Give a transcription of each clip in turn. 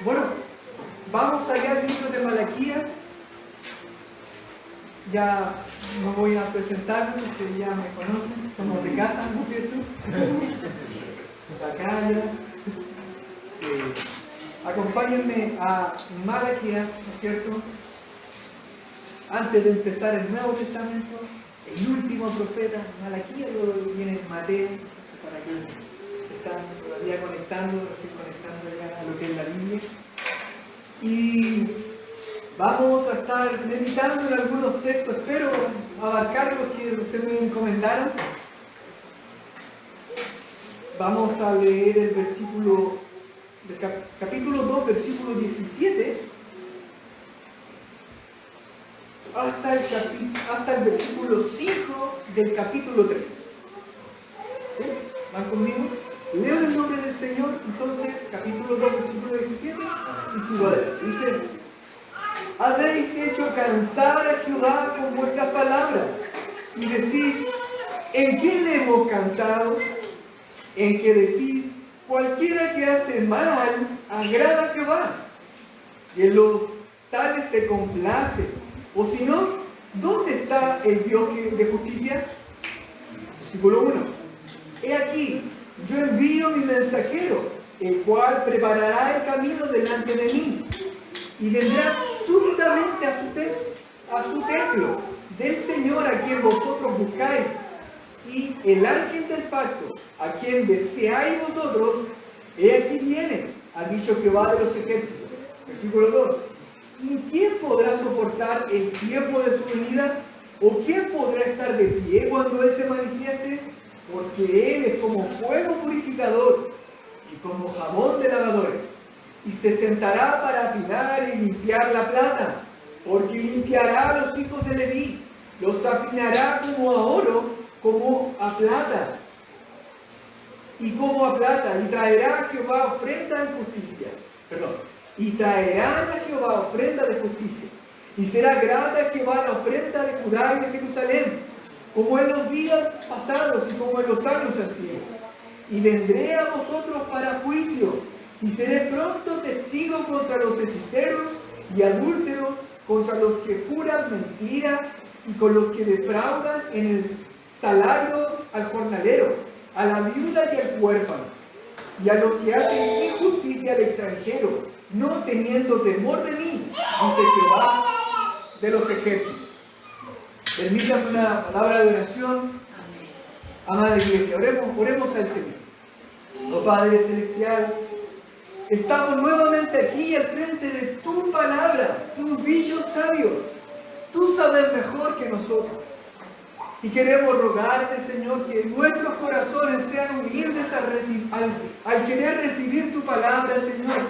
Bueno, vamos allá al libro de Malaquías. Ya no voy a presentarme, ustedes ya me conocen, somos de casa, ¿no es cierto? Acá ya. Acompáñenme a Malaquías, ¿no es cierto? Antes de empezar el Nuevo Testamento, el último profeta, Malaquías, luego viene Mateo, para que están todavía conectando, estoy conectando ya a lo que es la Biblia. Y vamos a estar meditando en algunos textos, espero abarcar los que ustedes me encomendaron. Vamos a leer el versículo, capítulo 2, versículo 17, hasta el versículo 5 del capítulo 3. ¿Sí? ¿Van conmigo? Leo el nombre del Señor, entonces, capítulo 2, versículo 17, y sigo adelante. Dice: habéis hecho cansar a Jehová con vuestras palabras, y decís: ¿en qué le hemos cansado? En que decís: cualquiera que hace mal agrada a Jehová, y en los tales se complace. O si no, ¿dónde está el Dios de justicia? Versículo 1. He aquí, yo envío mi mensajero, el cual preparará el camino delante de mí, y vendrá súbitamente a su templo del Señor a quien vosotros buscáis, y el ángel del pacto, a quien deseáis vosotros, he aquí viene, ha dicho Jehová de los ejércitos. Versículo 2. ¿Y quién podrá soportar el tiempo de su venida? ¿O quién podrá estar de pie cuando Él se manifieste? Porque Él es como fuego purificador y como jabón de lavadores. Y se sentará para afinar y limpiar la plata, porque limpiará a los hijos de Leví, los afinará como a oro, como a plata. Y como a plata, y traerá a Jehová ofrenda de justicia. Y traerán a Jehová ofrenda de justicia. Y será grata a Jehová la ofrenda de Judá y de Jerusalén, como en los días pasados y como en los años antiguos. Y vendré a vosotros para juicio, y seré pronto testigo contra los hechiceros y adúlteros, contra los que juran mentira y con los que defraudan en el salario al jornalero, a la viuda y al huérfano, y a los que hacen injusticia al extranjero, no teniendo temor de mí, dice Jehová de los ejércitos. Permítanme una palabra de oración. Amada Iglesia, oremos al Señor. Oh Padre Celestial, estamos nuevamente aquí al frente de tu palabra, tus dichos sabios. Tú sabes mejor que nosotros. Y queremos rogarte, Señor, que nuestros corazones sean humildes al querer recibir tu palabra, Señor.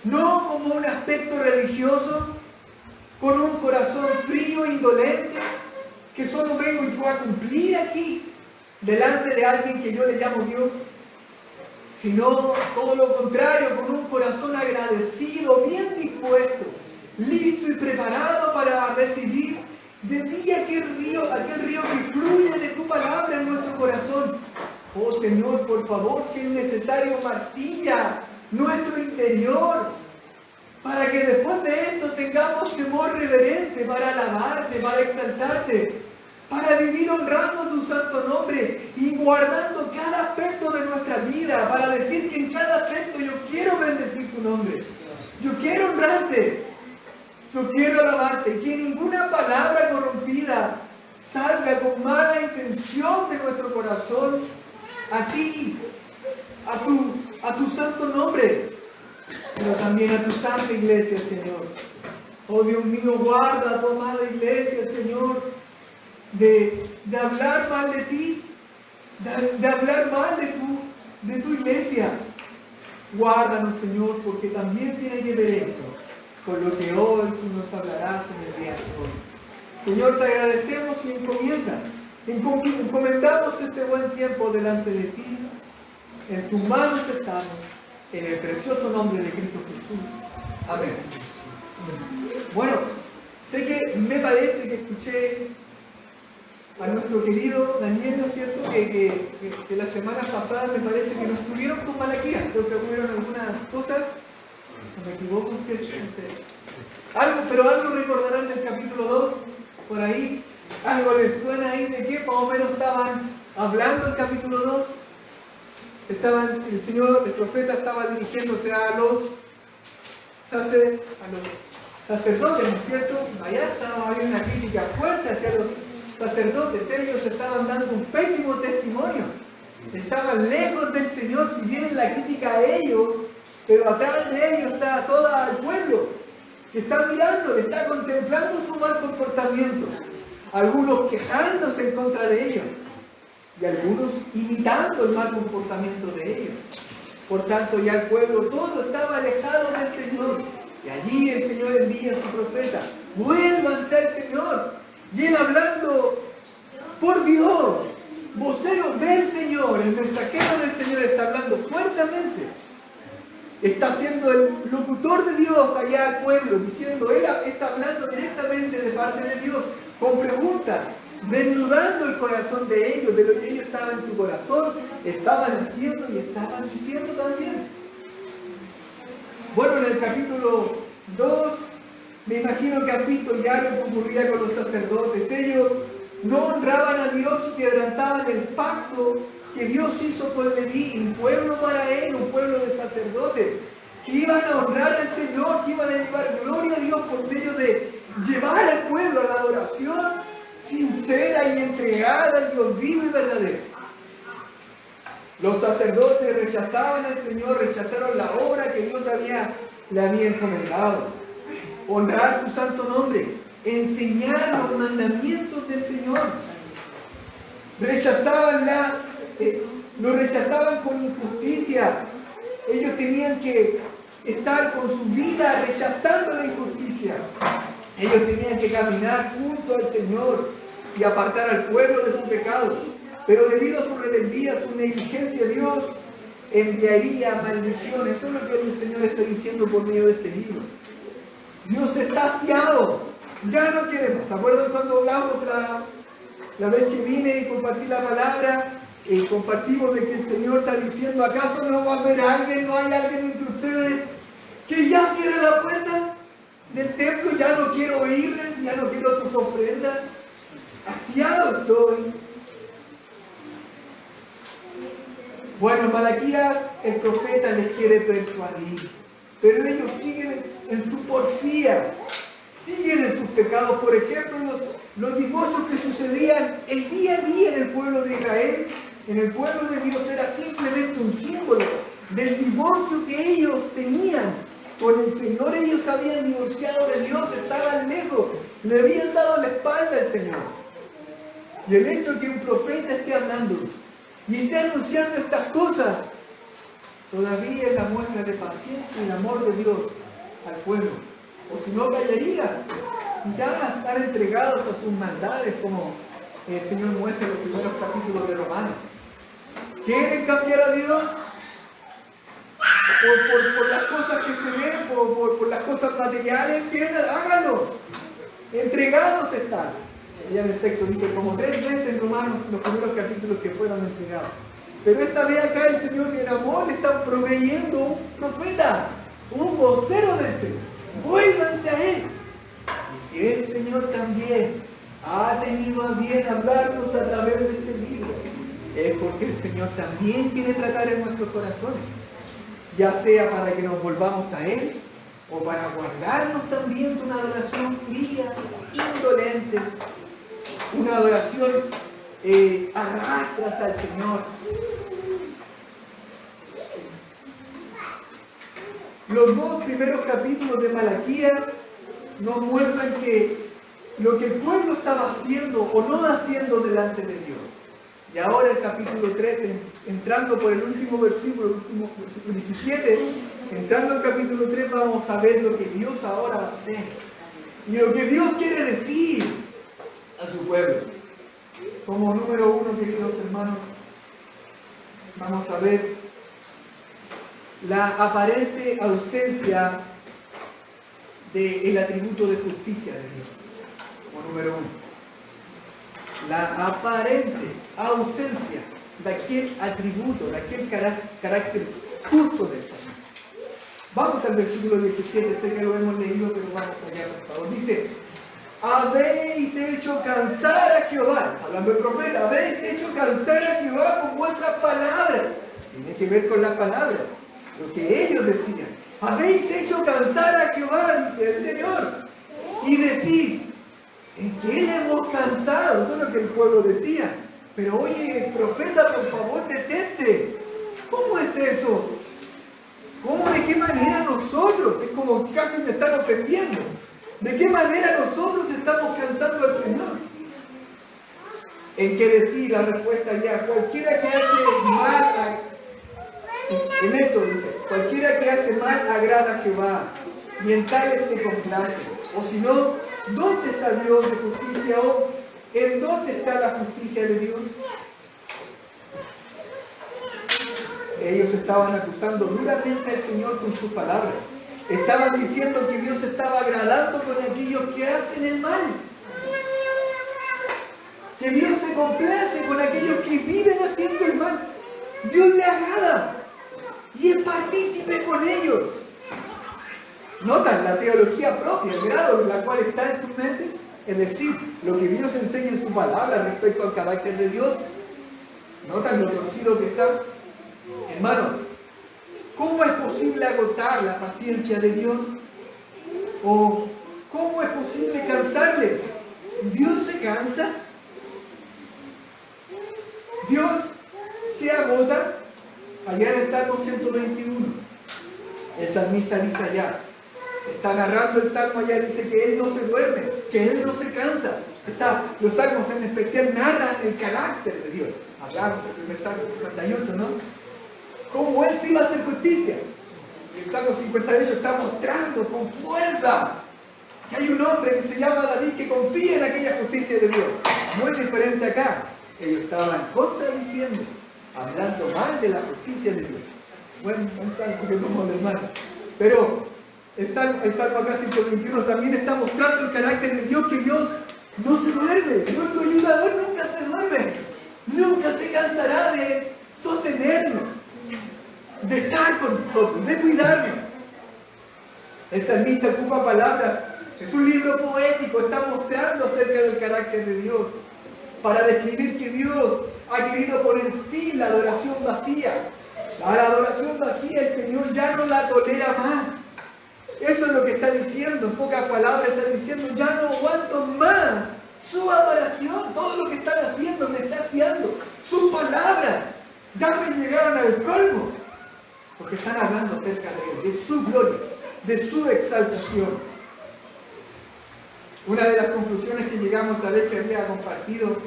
No como un aspecto religioso, con un corazón frío e indolente, que solo vengo yo a cumplir aquí, delante de alguien que yo le llamo Dios, sino todo lo contrario, con un corazón agradecido, bien dispuesto, listo y preparado para recibir de ti aquel río que fluye de tu palabra en nuestro corazón. Oh Señor, por favor, si es necesario, martilla nuestro interior, para que después de esto tengamos temor reverente para alabarte, para exaltarte, para vivir honrando tu santo nombre y guardando cada aspecto de nuestra vida, para decir que en cada aspecto yo quiero bendecir tu nombre, yo quiero honrarte, yo quiero alabarte, y que ninguna palabra corrompida salga con mala intención de nuestro corazón a ti, a tu santo nombre, pero también a tu santa iglesia, Señor. Oh Dios mío, guarda a tu amada iglesia, Señor, de hablar mal de ti, de hablar mal de tu iglesia. Guárdanos, Señor, porque también tiene que ver esto con lo que hoy tú nos hablarás en el día de hoy. Señor, te agradecemos y encomendamos este buen tiempo delante de ti. En tus manos estamos, en el precioso nombre de Cristo Jesús. Amén. Bueno, sé que me parece que escuché a nuestro querido Daniel, ¿no es cierto?, que la semana pasada me parece que no estuvieron con Malaquías, creo que hubieron algunas cosas ¿No me equivoco? ¿Cierto? No sé. Pero algo recordarán del capítulo 2, por ahí. ¿Algo les suena ahí de qué más o menos estaban hablando el capítulo 2? El profeta estaba dirigiéndose a los sacerdotes, ¿no es cierto? Allá había una crítica fuerte hacia los sacerdotes. Ellos estaban dando un pésimo testimonio. Estaban lejos del Señor, si bien la crítica a ellos, pero atrás de ellos está todo el pueblo que está mirando, está contemplando su mal comportamiento. Algunos quejándose en contra de ellos y algunos imitando el mal comportamiento de ellos. Por tanto, ya el pueblo todo estaba alejado del Señor. Y allí el Señor envía a su profeta: vuélvanse al Señor. Y él hablando por Dios, vocero del Señor, el mensajero del Señor, está hablando fuertemente. Está siendo el locutor de Dios allá al pueblo, diciendo, él está hablando directamente de parte de Dios, con preguntas, desnudando el corazón de ellos, de lo que ellos estaban en su corazón, estaban haciendo y estaban diciendo también. Bueno, en el capítulo 2, me imagino que has visto ya lo que ocurría con los sacerdotes. Ellos no honraban a Dios y quebrantaban el pacto que Dios hizo con Leví, un pueblo para él, un pueblo de sacerdotes, que iban a honrar al Señor, que iban a llevar gloria a Dios por medio de llevar al pueblo a la adoración sincera y entregada al Dios vivo y verdadero. Los sacerdotes rechazaban al Señor, rechazaron la obra que Dios le había encomendado. Honrar su santo nombre, enseñar los mandamientos del Señor. Lo rechazaban con injusticia. Ellos tenían que estar con su vida rechazando la injusticia. Ellos tenían que caminar junto al Señor y apartar al pueblo de su pecado. Pero debido a su rebeldía, su negligencia, Dios enviaría maldición. Eso es lo que el Señor está diciendo por medio de este libro. Dios está hastiado. Ya no queremos. ¿Se acuerdan cuando hablamos la vez que vine y compartí la palabra? Compartimos de que el Señor está diciendo, ¿acaso no va a haber alguien, no hay alguien entre ustedes que ya cierre la puerta del templo? Ya no quiero oírles, ya no quiero sus ofrendas. Hastiado estoy. Bueno, Malaquías, el profeta, les quiere persuadir, pero ellos siguen en su porfía, siguen en sus pecados. Por ejemplo, los divorcios que sucedían el día a día en el pueblo de Israel, en el pueblo de Dios, era simplemente un símbolo del divorcio que ellos tenían con el Señor. Ellos habían divorciado de Dios, estaban lejos, le habían dado la espalda al Señor. Y el hecho de que un profeta esté hablando y esté anunciando estas cosas, todavía es la muestra de paciencia y el amor de Dios al pueblo. O si no, callaría. Ya están entregados a sus maldades, como el Señor muestra en los primeros capítulos de Romanos. ¿Quieren cambiar a Dios? Por las cosas que se ven, por las cosas materiales, háganlo. Entregados están. Ya en el texto dice como 3 veces en Romanos los primeros capítulos que fueron entregados. Pero esta vez acá el Señor en amor le está proveyendo un profeta, un vocero del Señor. Vuélvanse a Él. Y el Señor también ha tenido a bien hablarnos a través de este libro. Es porque el Señor también quiere tratar en nuestros corazones, ya sea para que nos volvamos a Él o para guardarnos también de una adoración fría, indolente, una adoración arrastras al Señor. Los 2 primeros capítulos de Malaquías nos muestran que lo que el pueblo estaba haciendo o no haciendo delante de Dios. Y ahora el capítulo 3, entrando por el último versículo, el último versículo 17, entrando al capítulo 3 vamos a ver lo que Dios ahora va a hacer. Y lo que Dios quiere decir a su pueblo. Como número 1, queridos hermanos, vamos a ver la aparente ausencia del atributo de justicia de Dios. Como número 1. La aparente ausencia de aquel atributo, de aquel carácter justo del Señor. Vamos al versículo 17, sé que lo hemos leído, pero vamos allá, por favor. Dice, habéis hecho cansar a Jehová, hablando del profeta, habéis hecho cansar a Jehová con vuestras palabras. Tiene que ver con las palabras, lo que ellos decían. Habéis hecho cansar a Jehová, dice el Señor, y decís, ¿en qué le hemos cansado? Eso es lo que el pueblo decía. Pero oye, profeta, por favor, detente. ¿Cómo es eso? ¿Cómo, de qué manera nosotros? Es como casi me están ofendiendo. ¿De qué manera nosotros estamos cansando al Señor? ¿En qué decir la respuesta ya? Cualquiera que hace mal, en esto dice, cualquiera que hace mal agrada a Jehová, y en tales se complace. O si no, ¿dónde está Dios de justicia? ¿O en dónde está la justicia de Dios? Ellos estaban acusando duramente al Señor con sus palabras. Estaban diciendo que Dios estaba agradando con aquellos que hacen el mal. Que Dios se complace con aquellos que viven haciendo el mal. Dios le agrada y es partícipe con ellos. ¿Notan la teología propia, el grado en la cual está en su mente? Es decir, lo que Dios enseña en su palabra respecto al carácter de Dios. ¿Notan lo torcido que está? Hermanos, ¿cómo es posible agotar la paciencia de Dios? ¿O cómo es posible cansarle? ¿Dios se cansa? Dios se agota. Allá en el Salmo 121, el salmista dice allá, está narrando el Salmo allá, dice que Él no se duerme, que Él no se cansa. Los salmos en especial narran el carácter de Dios. Hablamos del primer Salmo 58, ¿no? Cómo Él sí va a hacer justicia. El Salmo 58 está mostrando con fuerza que hay un hombre que se llama David que confía en aquella justicia de Dios. Muy diferente acá. Ellos estaban contradiciendo, hablando mal de la justicia de Dios. Bueno, un salmo que somos hermanos. Pero el salmo acá 121 también está mostrando el carácter de Dios, que Dios no se duerme. Nuestro ayudador nunca se duerme. Nunca se cansará de sostenernos, de estar con nosotros, de cuidarnos. El salmista ocupa palabras. Es un libro poético, está mostrando acerca del carácter de Dios, para describir que Dios ha querido poner fin a la adoración vacía. A la adoración vacía el Señor ya no la tolera más. Eso es lo que está diciendo, en pocas palabras está diciendo, ya no aguanto más su adoración, todo lo que están haciendo me está haciendo. Sus palabras ya me llegaron al colmo, porque están hablando acerca de su gloria, de su exaltación. Una de las conclusiones que llegamos a ver que había compartido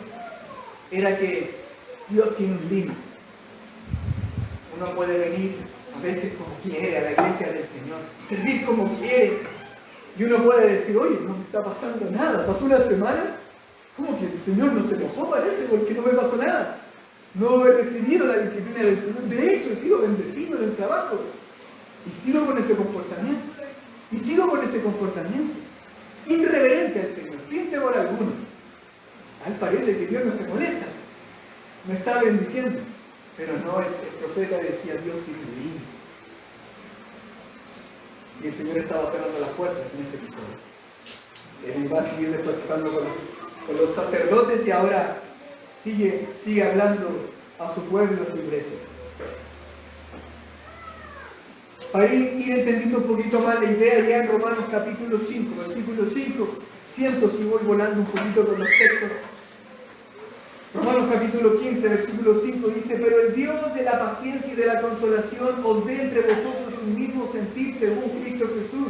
era que Dios tiene un límite. Uno puede venir a veces como quiere a la iglesia del Señor, servir como quiere, y uno puede decir, oye, no me está pasando nada, pasó una semana, ¿cómo que el Señor no se enojó? Parece, porque no me pasó nada. No he recibido la disciplina del Señor. De hecho, he sido bendecido en el trabajo. Y sigo con ese comportamiento. Y sigo con ese comportamiento. Irreverente al Señor, sin temor alguno. A él parece que Dios no se molesta. Me está bendiciendo. Pero no, el profeta decía, Dios tiene un límite. Y el Señor estaba cerrando las puertas en ese episodio. Él va a seguir después tratando con los sacerdotes y ahora sigue hablando a su pueblo, a su iglesia. Para ir entendiendo un poquito más la idea, ya en Romanos capítulo 5, versículo 5, siento si voy volando un poquito con los textos. Romanos capítulo 15, versículo 5 dice, pero el Dios de la paciencia y de la consolación os dé entre vosotros un mismo sentir según Cristo Jesús.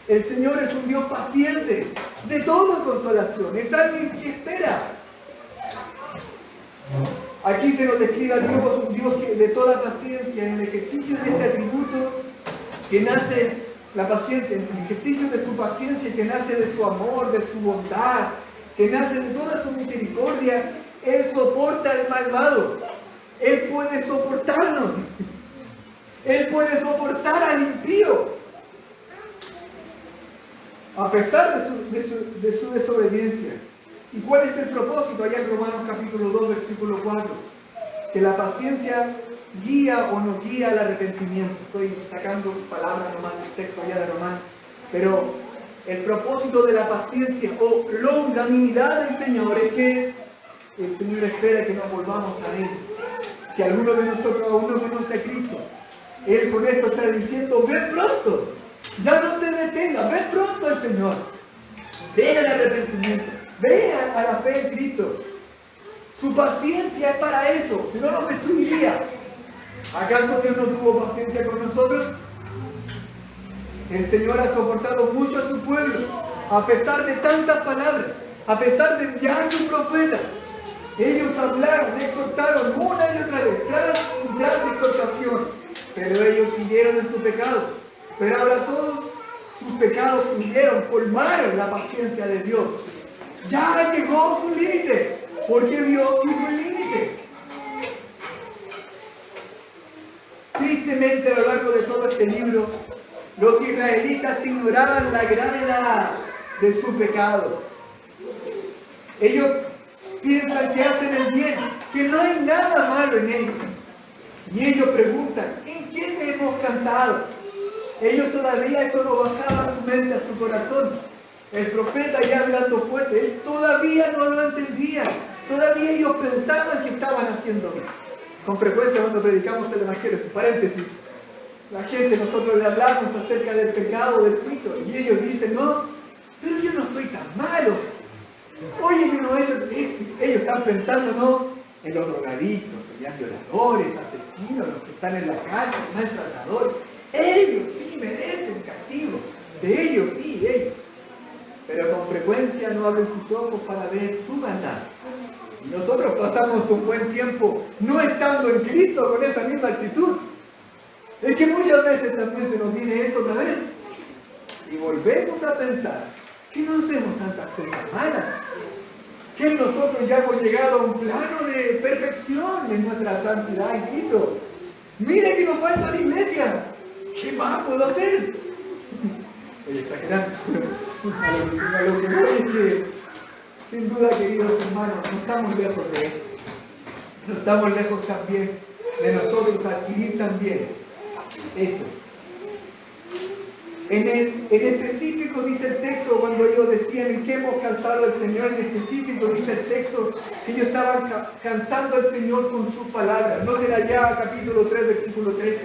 El Señor es un Dios paciente, de toda consolación, es alguien que espera. Aquí se nos describe a Dios, un Dios de toda paciencia, en el ejercicio de este atributo que nace, la paciencia, en el ejercicio de su paciencia que nace de su amor, de su bondad, que nace de toda su misericordia. Él soporta al malvado, Él puede soportarnos, Él puede soportar al impío, a pesar de su desobediencia. ¿Y cuál es el propósito? Allá en Romanos capítulo 2, versículo 4. Que la paciencia guía o no guía al arrepentimiento. Estoy sacando palabras nomás del texto allá de Román, pero el propósito de la paciencia o longanimidad del Señor es que el Señor espera que nos volvamos a Él. Si alguno de nosotros aún no conoce a Cristo, Él con esto está diciendo, ven pronto, ya no te detengas, ven pronto al Señor. Ven al arrepentimiento, ven a la fe en Cristo. Su paciencia es para eso, si no nos destruiría. ¿Acaso Dios no tuvo paciencia con nosotros? El Señor ha soportado mucho a su pueblo, a pesar de tantas palabras, a pesar de enviar sus profetas. Ellos hablaron, exhortaron una y otra vez, tras exhortación, pero ellos siguieron en su pecado. Pero ahora todos sus pecados huyeron, colmaron la paciencia de Dios. Ya llegó su límite, porque Dios puso el límite. Tristemente, a lo largo de todo este libro, los israelitas ignoraban la gravedad de su pecado. Ellos piensan que hacen el bien, que no hay nada malo en ellos. Y ellos preguntan, ¿en qué te hemos cansado? Ellos todavía esto no bajaba a su mente, a su corazón. El profeta ya hablando fuerte, él todavía no lo entendía. Todavía ellos pensaban que estaban haciendo bien. Con frecuencia cuando predicamos el Evangelio, paréntesis, la gente, nosotros le hablamos acerca del pecado, del juicio, y ellos dicen, no, pero yo no soy tan malo. Oye, no, ellos están pensando, ¿no?, en los drogadictos, en violadores, asesinos, los que están en la calle, maltratadores. Ellos sí merecen castigo. De ellos sí, ellos. Pero con frecuencia no abren sus ojos para ver su maldad. Y nosotros pasamos un buen tiempo no estando en Cristo con esa misma actitud. Es que muchas veces también se nos viene eso otra vez. Y volvemos a pensar que no hacemos tantas cosas malas. Que nosotros ya hemos llegado a un plano de perfección en nuestra santidad en Cristo. Mire que nos falta la iglesia. ¿Qué más puedo hacer? Oye, exagerando. A lo que voy es que, sin duda, queridos hermanos, no estamos lejos de esto. No estamos lejos también de nosotros adquirir también esto. En específico dice el texto, cuando ellos decían en qué hemos cansado al Señor, en específico dice el texto que ellos estaban cansando al Señor con sus palabras. Noten allá capítulo 3, versículo 13.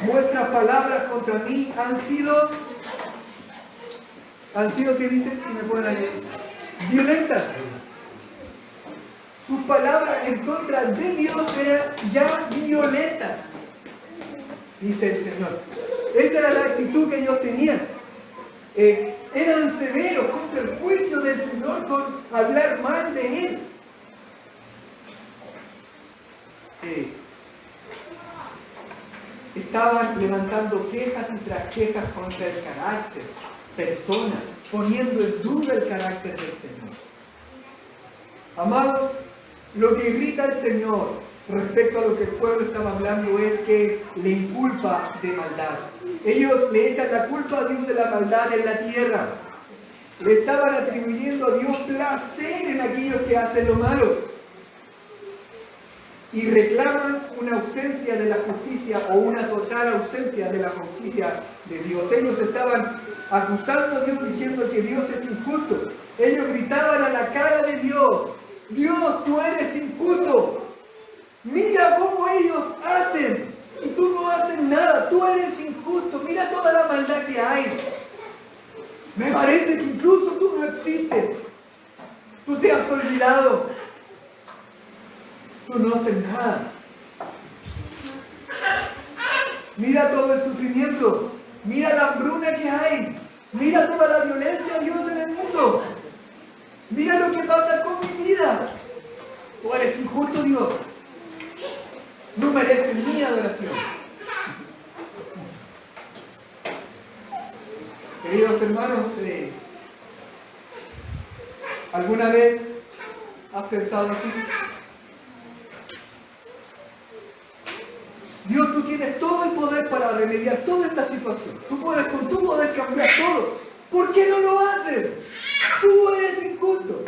Vuestras palabras contra mí han sido, ¿qué dice? Si me pueden añadir, violentas. Sus palabras en contra de Dios eran ya violentas, dice el Señor. Esa era la actitud que ellos tenían. Eran severos contra el juicio del Señor con hablar mal de Él. Estaban levantando quejas y tras quejas contra el carácter, personas, poniendo en duda el carácter del Señor. Amados, lo que irrita al Señor respecto a lo que el pueblo estaba hablando es que le inculpa de maldad. Ellos le echan la culpa a Dios de la maldad en la tierra. Le estaban atribuyendo a Dios placer en aquellos que hacen lo malo. Y reclaman una ausencia de la justicia o una total ausencia de la justicia de Dios. Ellos estaban acusando a Dios diciendo que Dios es injusto. Ellos gritaban a la cara de Dios, Dios, tú eres injusto. Mira cómo ellos hacen y tú no haces nada. Tú eres injusto. Mira toda la maldad que hay. Me parece que incluso tú no existes. Tú te has olvidado. Tú no haces nada. Mira todo el sufrimiento. Mira la hambruna que hay. Mira toda la violencia, Dios, en el mundo. Mira lo que pasa con mi vida. Tú eres injusto, Dios. No mereces mi adoración. Queridos hermanos, ¿alguna vez has pensado así? Dios, tú tienes todo el poder para remediar toda esta situación. Tú puedes con tu poder cambiar todo. ¿Por qué no lo haces? Tú eres injusto.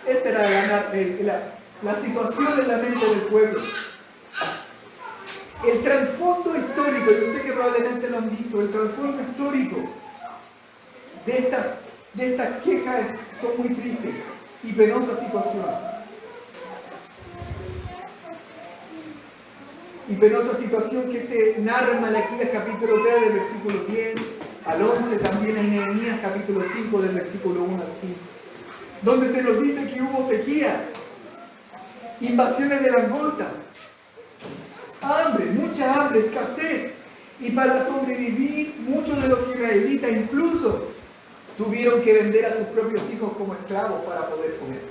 Esta era la situación en la mente del pueblo. El trasfondo histórico, yo sé que probablemente lo han visto, el trasfondo histórico de estas quejas son muy tristes y penosas situaciones. Y penosa situación que se narra en Malaquías capítulo 3 del versículo 10 al 11, también en Nehemías capítulo 5 del versículo 1 al 5, donde se nos dice que hubo sequía, invasiones de langostas, hambre, mucha hambre, escasez, y para sobrevivir muchos de los israelitas incluso tuvieron que vender a sus propios hijos como esclavos para poder comer.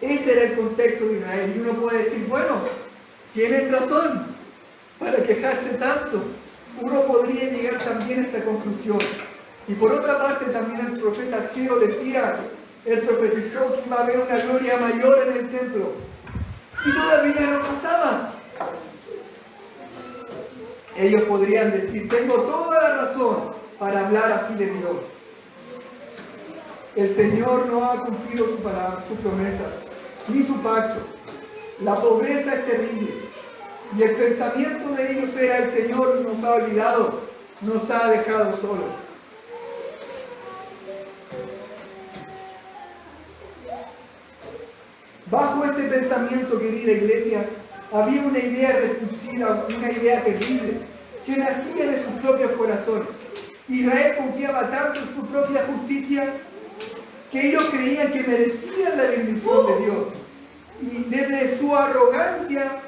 Ese era el contexto de Israel, y uno puede decir, bueno, ¿tienes razón para quejarse tanto? Uno podría llegar también a esta conclusión. Y por otra parte también el profeta Ageo decía, él profetizó que iba a haber una gloria mayor en el templo. Y todavía no pasaba. Ellos podrían decir, tengo toda la razón para hablar así de Dios. El Señor no ha cumplido su palabra, su promesa, ni su pacto. La pobreza es terrible. Y el pensamiento de ellos era, el Señor nos ha olvidado, nos ha dejado solos. Bajo este pensamiento, querida iglesia, había una idea repulsiva, una idea terrible, que nacía de sus propios corazones. Israel confiaba tanto en su propia justicia, que ellos creían que merecían la bendición de Dios. Y desde su arrogancia,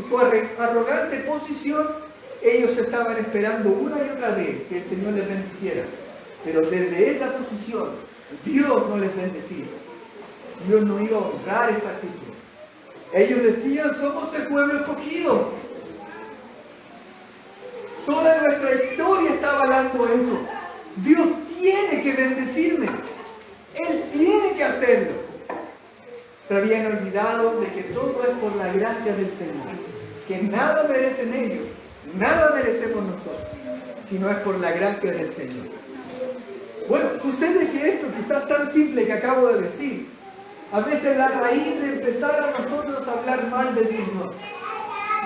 su arrogante posición, ellos estaban esperando una y otra vez que el Señor les bendiciera. Pero desde esa posición, Dios no les bendecía. Dios no iba a honrar esa actitud. Ellos decían, somos el pueblo escogido. Toda nuestra historia está avalando eso. Dios tiene que bendecirme. Él tiene que hacerlo. Se habían olvidado de que todo es por la gracia del Señor. Que nada merecen ellos, nada merecemos nosotros, sino es por la gracia del Señor. Bueno, sucede que esto quizás tan simple que acabo de decir, a veces la raíz de empezar a nosotros a hablar mal del Señor.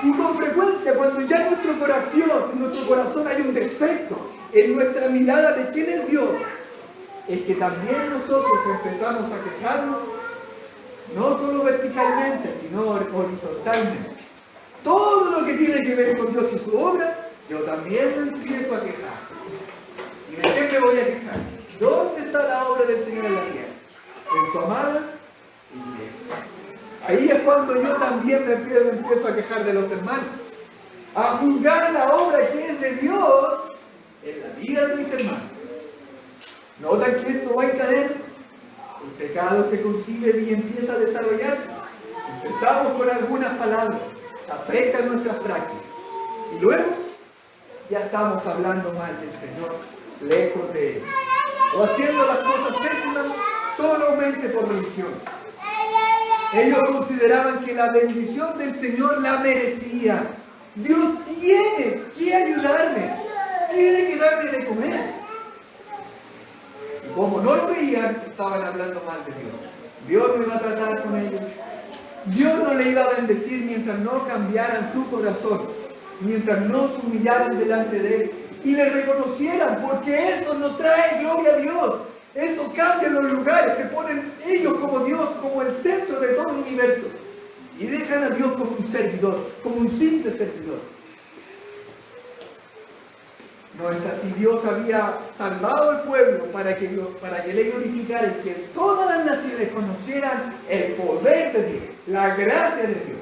Y con frecuencia, cuando ya en nuestro corazón hay un defecto en nuestra mirada de quién es Dios, es que también nosotros empezamos a quejarnos, no solo verticalmente, sino horizontalmente. Todo lo que tiene que ver con Dios y su obra, yo también me empiezo a quejar. ¿Y de qué me voy a quejar? ¿Dónde está la obra del Señor en la tierra? En su amada iglesia. Ahí es cuando yo también me empiezo a quejar de los hermanos. A juzgar la obra que es de Dios en la vida de mis hermanos. ¿Notan que esto va en cadena? El pecado se concibe y empieza a desarrollarse. Empezamos con algunas palabras, afectan nuestras prácticas. Y luego, ya estamos hablando mal del Señor, lejos de Él. O haciendo las cosas pésimas solamente por religión. Ellos consideraban que la bendición del Señor la merecía. Dios tiene que ayudarme, tiene que darme de comer. Y como no lo veían, estaban hablando mal de Dios. Dios no iba a tratar con ellos. Dios no le iba a bendecir mientras no cambiaran su corazón, mientras no se humillaran delante de Él y le reconocieran, porque eso no trae gloria a Dios. Eso cambia los lugares, se ponen ellos como Dios, como el centro de todo el universo. Y dejan a Dios como un servidor, como un simple servidor. No es así, Dios había salvado al pueblo para que le glorificara y que todas las naciones conocieran el poder de Dios, la gracia de Dios.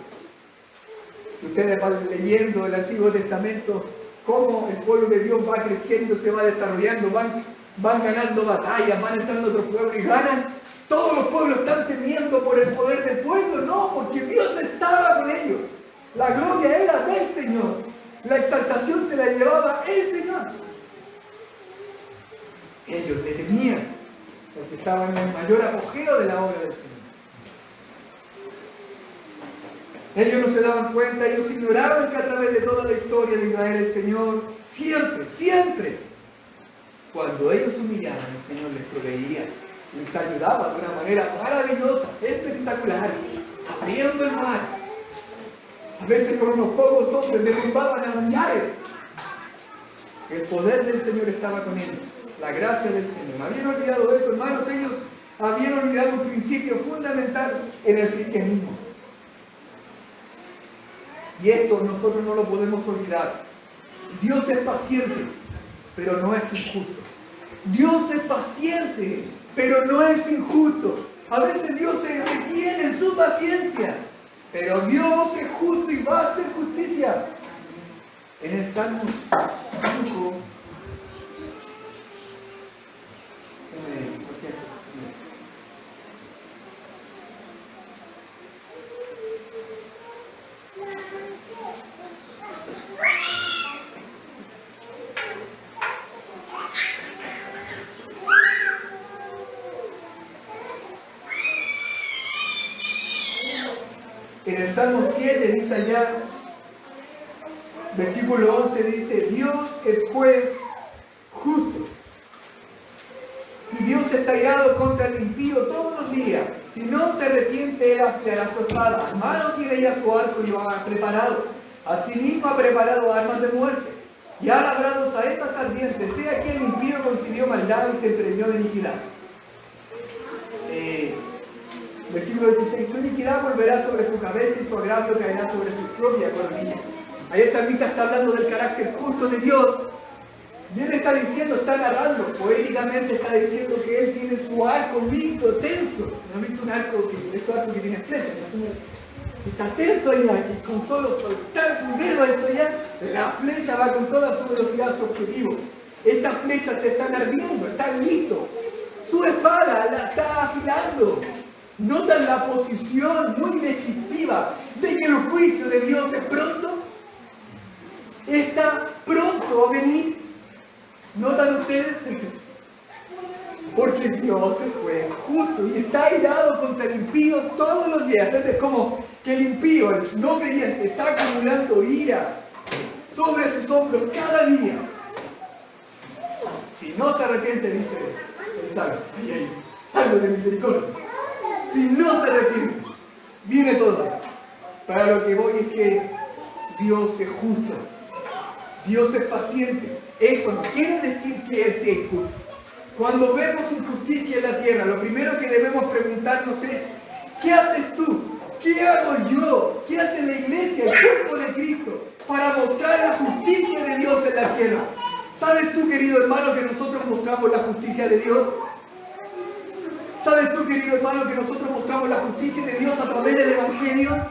Si ustedes van leyendo el Antiguo Testamento, cómo el pueblo de Dios va creciendo, se va desarrollando, van ganando batallas, van entrando a otros pueblos y ganan. Todos los pueblos están temiendo por el poder del pueblo, no, porque Dios estaba con ellos. La gloria era del Señor. La exaltación se la llevaba el Señor. Ellos le temían, porque estaban en el mayor apogeo de la obra del Señor. Ellos no se daban cuenta, ellos ignoraban que a través de toda la historia de Israel el Señor siempre, cuando ellos humillaban, el Señor les proveía, les ayudaba de una manera maravillosa, espectacular, abriendo el mar. A veces con unos pocos hombres derrumbaban a millares. El poder del Señor estaba con ellos, la gracia del Señor. Habían olvidado eso, hermanos, ellos habían olvidado un principio fundamental en el cristianismo. Y esto nosotros no lo podemos olvidar. Dios es paciente, pero no es injusto. Dios es paciente, pero no es injusto. A veces Dios se retiene en su paciencia, pero Dios es justo y va a hacer justicia. En el Salmo 5, en el Salmo 7 dice allá, versículo 11 dice, Dios es juez justo. Y Dios está irado contra el impío todos los días. Si no se arrepiente, él hará su espada. A mano tiene ya su arco y lo ha preparado. Asimismo ha preparado armas de muerte. Y ha labrado saetas ardientes. He aquí el impío concibió maldad y se empreñó de iniquidad. Versículo 16. Su iniquidad volverá sobre su cabeza y su agravio caerá sobre su propia coronilla. Ahí el salmista está hablando del carácter justo de Dios. Y él está diciendo, está narrando, poéticamente está diciendo que él tiene su arco listo, tenso. ¿No han visto un arco que tiene flechas? Está tenso allá, que con solo soltar su dedo allá, la flecha va con toda su velocidad a su objetivo. Estas flechas se están ardiendo, están listos. Su espada la está afilando. ¿Notan la posición muy descriptiva de que el juicio de Dios es pronto? Está pronto a venir. ¿Notan ustedes? Porque Dios es juez justo y está airado contra el impío todos los días. Es como que el impío, el no creyente, está acumulando ira sobre sus hombros cada día. Si no se arrepiente, dice el Salmo, algo de misericordia. Si no se arrepiente, viene todo. Para lo que voy es que Dios es justo. Dios es paciente. Eso no quiere decir que Él sea injusto. Cuando vemos injusticia en la tierra, lo primero que debemos preguntarnos es, ¿qué haces tú? ¿Qué hago yo? ¿Qué hace la iglesia, el cuerpo de Cristo, para mostrar la justicia de Dios en la tierra? ¿Sabes tú, querido hermano, que nosotros mostramos la justicia de Dios? ¿Sabes tú, querido hermano, que nosotros mostramos la justicia de Dios a través del Evangelio?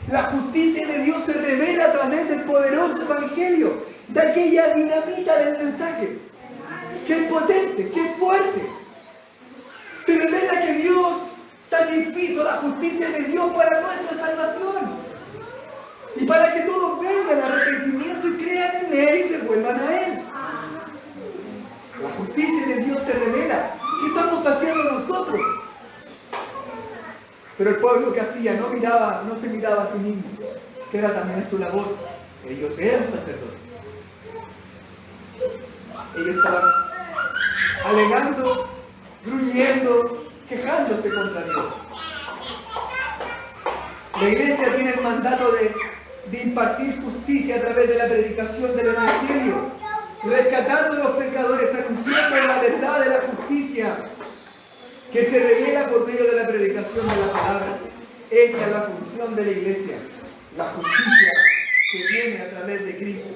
La justicia de Dios se revela a través del poderoso Evangelio, de aquella dinamita del mensaje, que es potente, que es fuerte. Se revela que Dios satisfizo la justicia de Dios para nuestra salvación. Y para que todos vengan al arrepentimiento y crean en Él y se vuelvan a Él. La justicia de Dios se revela. ¿Qué estamos haciendo nosotros? Pero el pueblo que hacía no se miraba a sí mismo, que era también su labor. Ellos eran sacerdotes. Ellos estaban alegando, gruñendo, quejándose contra Dios. La iglesia tiene el mandato de impartir justicia a través de la predicación del Evangelio, rescatando a los pecadores, anunciando la verdad de la justicia que se revela por medio de la predicación de la palabra. Esa es la función de la iglesia, la justicia que viene a través de Cristo.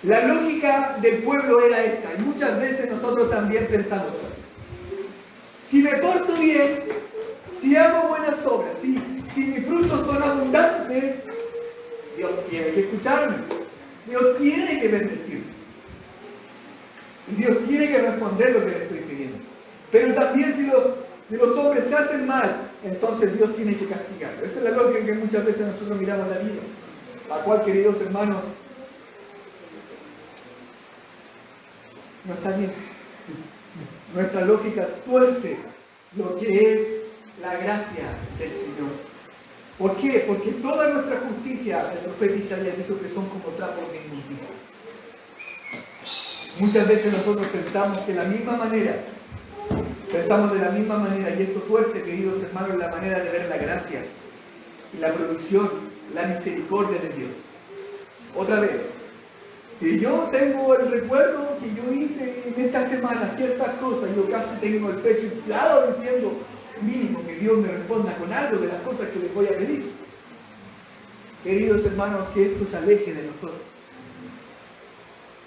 La lógica del pueblo era esta, y muchas veces nosotros también pensamos así. Si me porto bien, si hago buenas obras, si mis frutos son abundantes, Dios tiene que escucharme, Dios tiene que bendecirme, y Dios tiene que responder lo que le estoy pidiendo. Pero también si los hombres se hacen mal, entonces Dios tiene que castigarlo. Esa es la lógica que muchas veces nosotros miramos la vida, la cual, queridos hermanos, no está bien. Nuestra lógica tuerce lo que es la gracia del Señor. ¿Por qué? Porque toda nuestra justicia, el profeta Isaías dijo que son como trapos de inmundicia. Muchas veces nosotros pensamos de la misma manera, y esto tuerce, queridos hermanos, la manera de ver la gracia y la provisión la misericordia de Dios. Otra vez, si yo tengo el recuerdo que yo hice en esta semana ciertas cosas, yo casi tengo el pecho inflado diciendo mínimo que Dios me responda con algo de las cosas que les voy a pedir. Queridos hermanos, que esto se aleje de nosotros.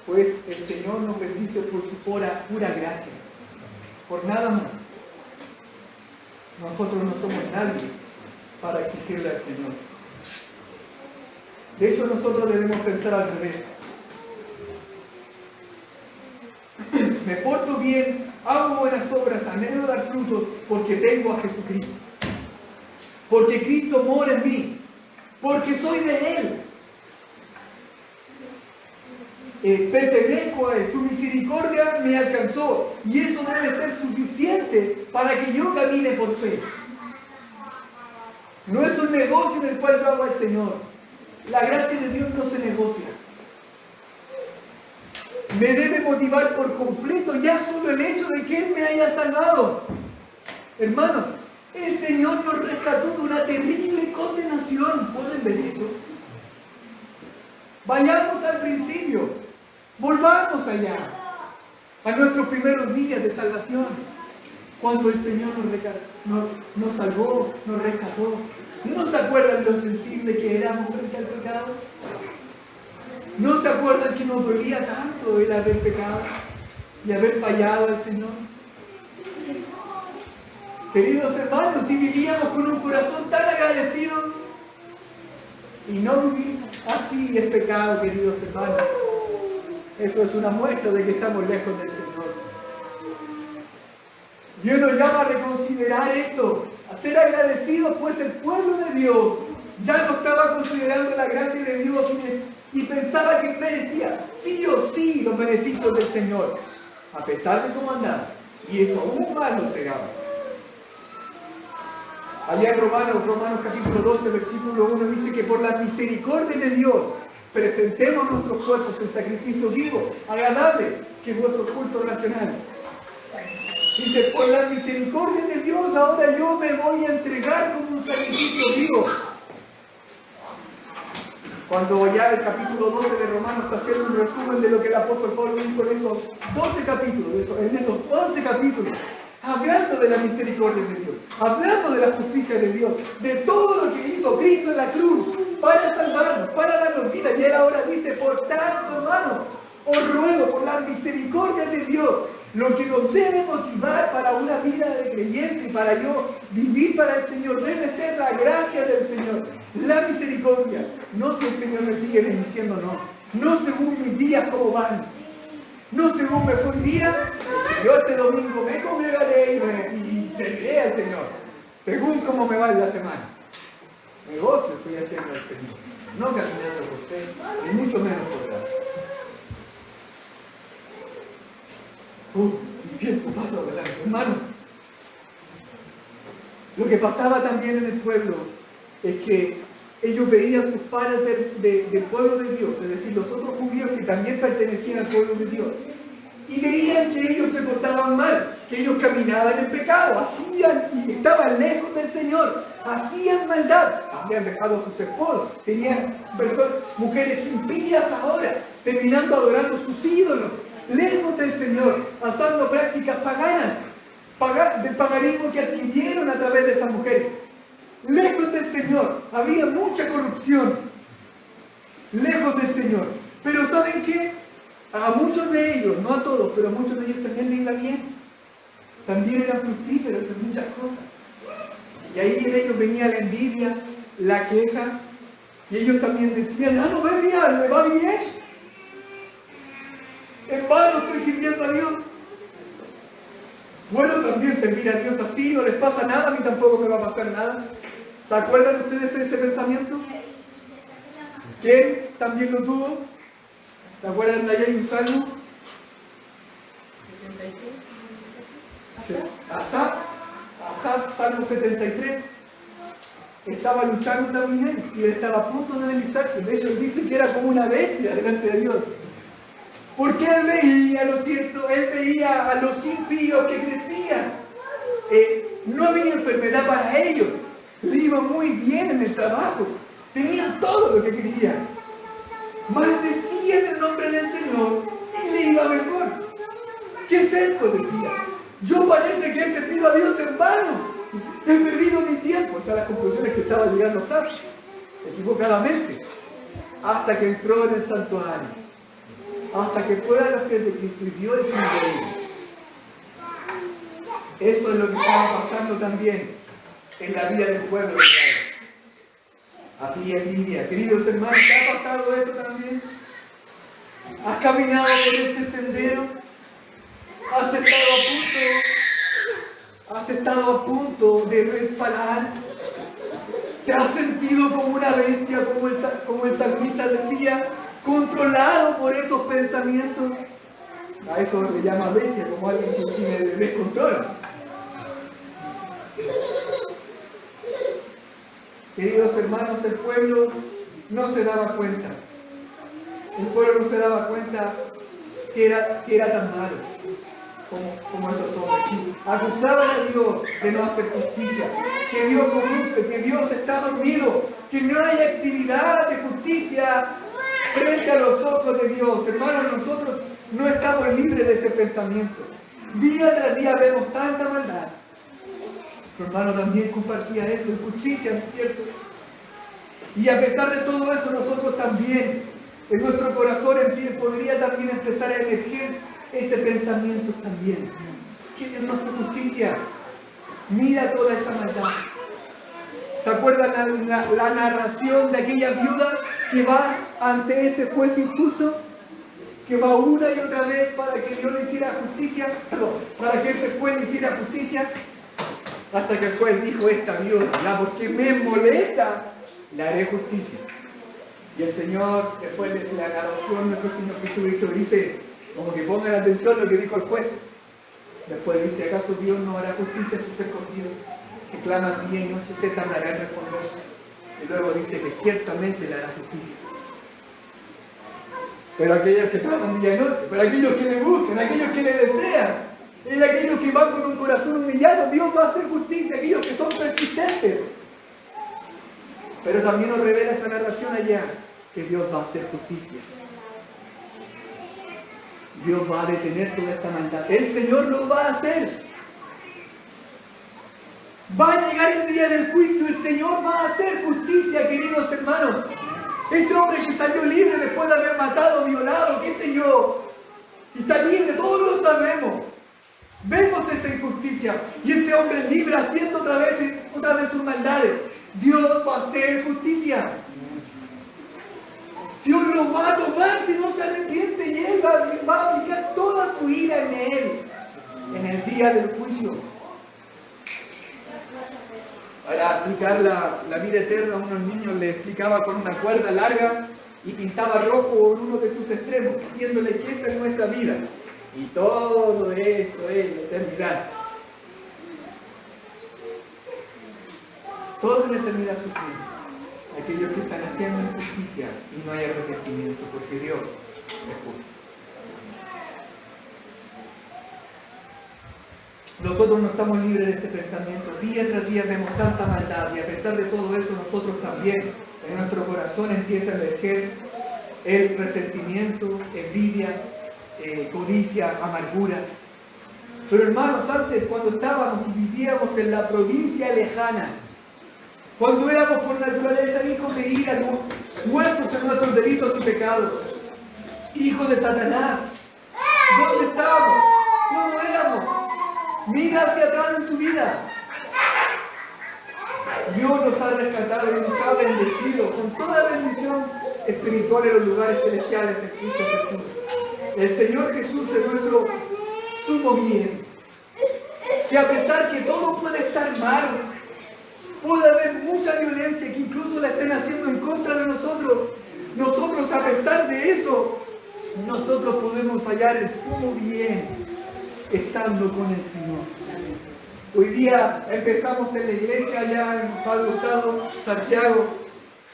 Pues el Señor nos bendice por su pura gracia, por nada más. Nosotros no somos nadie para exigirle al Señor. De hecho, nosotros debemos pensar al revés. Me porto bien, hago buenas obras, anhelo dar frutos porque tengo a Jesucristo. Porque Cristo mora en mí. Porque soy de Él. Pertenezco a Él. Su misericordia me alcanzó. Y eso debe ser suficiente para que yo camine por fe. No es un negocio en el cual yo hago al Señor. La gracia de Dios no se negocia. Me debe motivar por completo ya solo el hecho de que Él me haya salvado. Hermanos, el Señor nos rescató de una terrible condenación. ¿Pueden ver eso? Vayamos al principio. Volvamos allá. A nuestros primeros días de salvación. Cuando el Señor nos salvó, nos rescató. ¿No se acuerdan lo sensible que éramos frente al pecado? ¿No se acuerdan que nos dolía tanto el haber pecado y haber fallado al Señor? Queridos hermanos, si vivíamos con un corazón tan agradecido y no vivir así es pecado, queridos hermanos. Eso es una muestra de que estamos lejos del Señor. Dios nos llama a reconsiderar esto, a ser agradecidos, pues el pueblo de Dios ya no estaba considerando la gracia de Dios y pensaba que merecía sí o sí los beneficios del Señor, a pesar de cómo andaba. Y eso aún más lo cegaba. Allá en Romanos capítulo 12, versículo 1 dice que por la misericordia de Dios presentemos nuestros cuerpos en sacrificio vivo, agradable, que es vuestro culto racional. Dice, por la misericordia de Dios ahora yo me voy a entregar como un sacrificio vivo. Cuando ya el capítulo 12 de Romanos está haciendo un resumen de lo que el apóstol Pablo dijo en esos 12 capítulos, en esos 11 capítulos, hablando de la misericordia de Dios, hablando de la justicia de Dios, de todo lo que hizo Cristo en la cruz, para salvarnos, para darnos vida. Y él ahora dice, por tanto, hermanos, os ruego por la misericordia de Dios, lo que nos debe motivar para una vida de creyente y para yo vivir para el Señor, debe ser la gracia del Señor, la misericordia. No si el Señor me sigue bendiciendo, no según mis días como van, no según me fue el día, yo este domingo me congregaré y serviré al Señor, según cómo me va en la semana. Negocio estoy haciendo al Señor, no caminando por usted, ni mucho menos por Dios. El tiempo pasa volando, hermano. Lo que pasaba también en el pueblo es que ellos veían sus padres del pueblo de Dios, es decir, los otros judíos que también pertenecían al pueblo de Dios, y veían que ellos se portaban mal, que ellos caminaban en pecado, hacían y estaban lejos del Señor, hacían maldad, habían dejado a sus esposos, tenían mujeres impías ahora, terminando adorando sus ídolos, lejos del Señor, pasando prácticas paganas, del paganismo que adquirieron a través de esas mujeres. Lejos del Señor, había mucha corrupción, lejos del Señor. Pero ¿saben qué? A muchos de ellos, no a todos, pero a muchos de ellos también les iba bien. También eran fructíferos en muchas cosas. Y ahí en ellos venía la envidia, la queja, y ellos también decían, no ve bien, me va bien. En vano estoy sirviendo a Dios. Puedo también servir a Dios así, no les pasa nada, a mí tampoco me va a pasar nada. ¿Se acuerdan ustedes de ese pensamiento? ¿Quién también lo tuvo? ¿Se acuerdan de allá hay un salmo? Asaf, Salmo 73. Estaba luchando también y él estaba a punto de deslizarse. De hecho, él dice que era como una bestia delante de Dios. Porque él veía, lo cierto, él veía a los impíos que crecían. No había enfermedad para ellos. Le iba muy bien en el trabajo. tenían todo lo que querían. Maldecían el nombre del Señor y le iba mejor. ¿Qué es esto? Decía. Yo parece que he servido a Dios en vano. He perdido mi tiempo. Estas son las conclusiones que estaba llegando Saf, equivocadamente. Hasta que entró en el santuario. Hasta que fue a los pies de Cristo y vio el fin de ellos. Eso es lo que estaba pasando también en la vida del pueblo de Israel. Aquí en Lidia. Queridos hermanos, ¿te ha pasado eso también? ¿Has caminado por ese sendero? ¿Has estado a punto de resbalar? ¿Te has sentido como una bestia, como el salmista decía, controlado por esos pensamientos? A eso le llama bestia, como alguien que tiene descontrol. Queridos hermanos, el pueblo no se daba cuenta. El pueblo no se daba cuenta que era tan malo como esos hombres. Acusaban a Dios de no hacer justicia, que Dios corrupte, que Dios está dormido, que no hay actividad de justicia frente a los ojos de Dios. Hermanos, nosotros no estamos libres de ese pensamiento. Día tras día vemos tanta maldad. Tu hermano también compartía eso, injusticia, ¿no es cierto? Y a pesar de todo eso, nosotros también, en nuestro corazón podría también empezar a emerger ese pensamiento también. Que Dios no hace justicia. Mira toda esa maldad. ¿Se acuerdan la narración de aquella viuda que va ante ese juez injusto? Que va una y otra vez para que Dios le hiciera justicia, para que ese juez le hiciera justicia, hasta que el juez dijo: esta viuda, porque me molesta, le haré justicia. Y el Señor, después de la narración, nuestro Señor Jesucristo dice, como que pongan atención a lo que dijo el juez. Después dice: ¿acaso Dios no hará justicia a sus escogidos, que claman día y noche? Usted tardará en responder. Y luego dice que ciertamente le hará justicia. Pero aquellos que claman día y noche, pero aquellos que le buscan, aquellos que le desean, y aquellos que van con un corazón humillado, Dios va a hacer justicia, aquellos que son persistentes. Pero también nos revela esa narración allá, que Dios va a hacer justicia. Dios va a detener toda esta maldad. El Señor lo va a hacer. Va a llegar el día del juicio, el Señor va a hacer justicia, queridos hermanos. Ese hombre que salió libre después de haber matado, violado, qué sé yo, y está libre, todos lo sabemos. Vemos esa injusticia y ese hombre libre haciendo otra vez sus maldades. Dios va a hacer justicia. Dios lo va a tomar si no se arrepiente y Él va a aplicar toda su ira en él en el día del juicio. Para aplicar la vida eterna a unos niños le explicaba con una cuerda larga y pintaba rojo en uno de sus extremos, diciéndole que esta es nuestra vida. Y todo esto es la eternidad. Todo en la eternidad sucede. Aquellos que están haciendo injusticia y no hay arrepentimiento, porque Dios es justo. Nosotros no estamos libres de este pensamiento. Día tras día vemos tanta maldad y a pesar de todo eso nosotros también en nuestro corazón empieza a emerger el resentimiento, envidia, codicia, amargura. Pero hermanos, antes cuando estábamos y vivíamos en la provincia lejana, cuando éramos por naturaleza hijos de ira, muertos en nuestros delitos y pecados, hijos de Satanás, ¿dónde estábamos? ¿Cómo éramos? Mira hacia atrás en tu vida. Dios nos ha rescatado y nos ha bendecido con toda bendición espiritual en los lugares celestiales en Cristo Jesús. El Señor Jesús es nuestro sumo bien. Que a pesar que todo puede estar mal, puede haber mucha violencia que incluso la estén haciendo en contra de nosotros, a pesar de eso, nosotros podemos hallar el sumo bien estando con el Señor. Hoy día empezamos en la iglesia allá en Padre Hurtado, Santiago,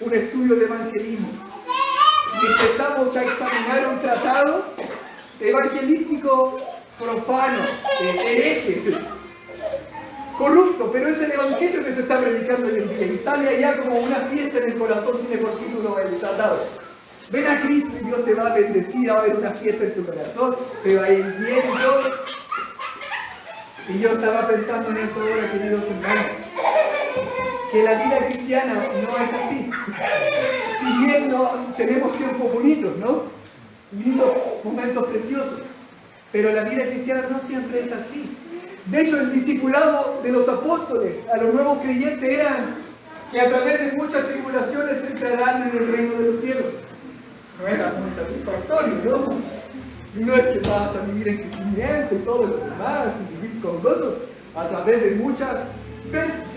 un estudio de evangelismo. Y empezamos a examinar un tratado evangelístico profano, hereje. corrupto, pero es el Evangelio que se está predicando hoy en día. Y sale allá como una fiesta en el corazón, tiene por título el tratado. Ven a Cristo y Dios te va a bendecir, va a haber una fiesta en tu corazón, te va a ir bien y todo. Y yo estaba pensando en eso ahora, queridos hermanos, que la vida cristiana no es así. Si bien no, tenemos tiempos bonitos, ¿no? Lindos momentos preciosos, pero la vida cristiana no siempre es así. De hecho, el discipulado de los apóstoles a los nuevos creyentes eran que a través de muchas tribulaciones entrarán en el reino de los cielos. No era muy satisfactorio, ¿no? Y no es que vas a vivir en crecimiento y todo lo demás, y vivir con gozo. A través de muchas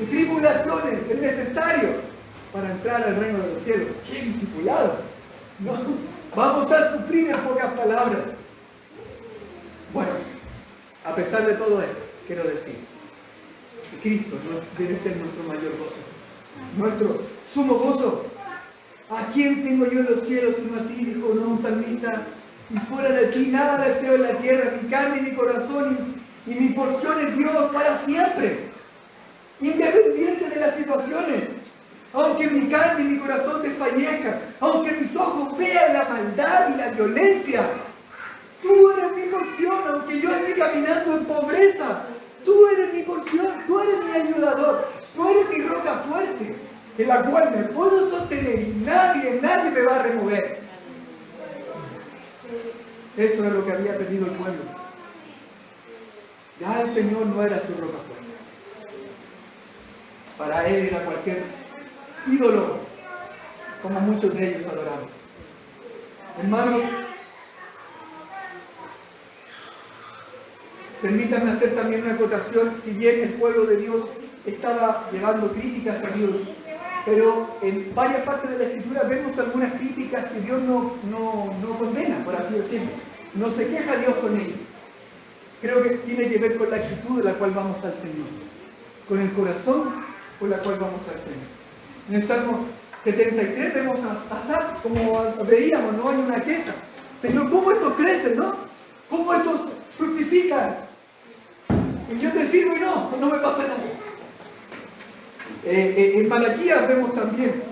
tribulaciones es necesario para entrar al reino de los cielos. ¡Qué discipulado! ¿No? Vamos a sufrir, en pocas palabras. Bueno, a pesar de todo eso, quiero decir que Cristo debe ser nuestro mayor gozo, nuestro sumo gozo. ¿A quién tengo yo en los cielos sino a ti? Dijo un salmista. Y fuera de ti nada deseo en la tierra, mi carne y mi corazón y mi porción es Dios para siempre, independiente de las situaciones. Aunque mi carne y mi corazón desfallezcan, aunque mis ojos vean la maldad y la violencia, tú eres mi porción. Aunque yo esté caminando en pobreza, tú eres mi porción, tú eres mi ayudador, tú eres mi roca fuerte, en la cual me puedo sostener y nadie me va a remover. Eso es lo que había pedido el pueblo. Ya el Señor no era su roca fuerte. Para él era cualquier ídolo, como muchos de ellos adoraban. Hermanos, permítanme hacer también una acotación. Si bien el pueblo de Dios estaba llevando críticas a Dios, pero en varias partes de la Escritura vemos algunas críticas que Dios no condena, por así decirlo. No se queja Dios con ellos. Creo que tiene que ver con la actitud de la cual vamos al Señor, con el corazón con la cual vamos al Señor. En el Salmo 73 vemos a Asaf, como veíamos, no hay una queja. Señor, ¿cómo estos crecen, no? ¿Cómo estos fructifican? Y yo te sirvo y no me pasa nada. En Malaquías vemos también,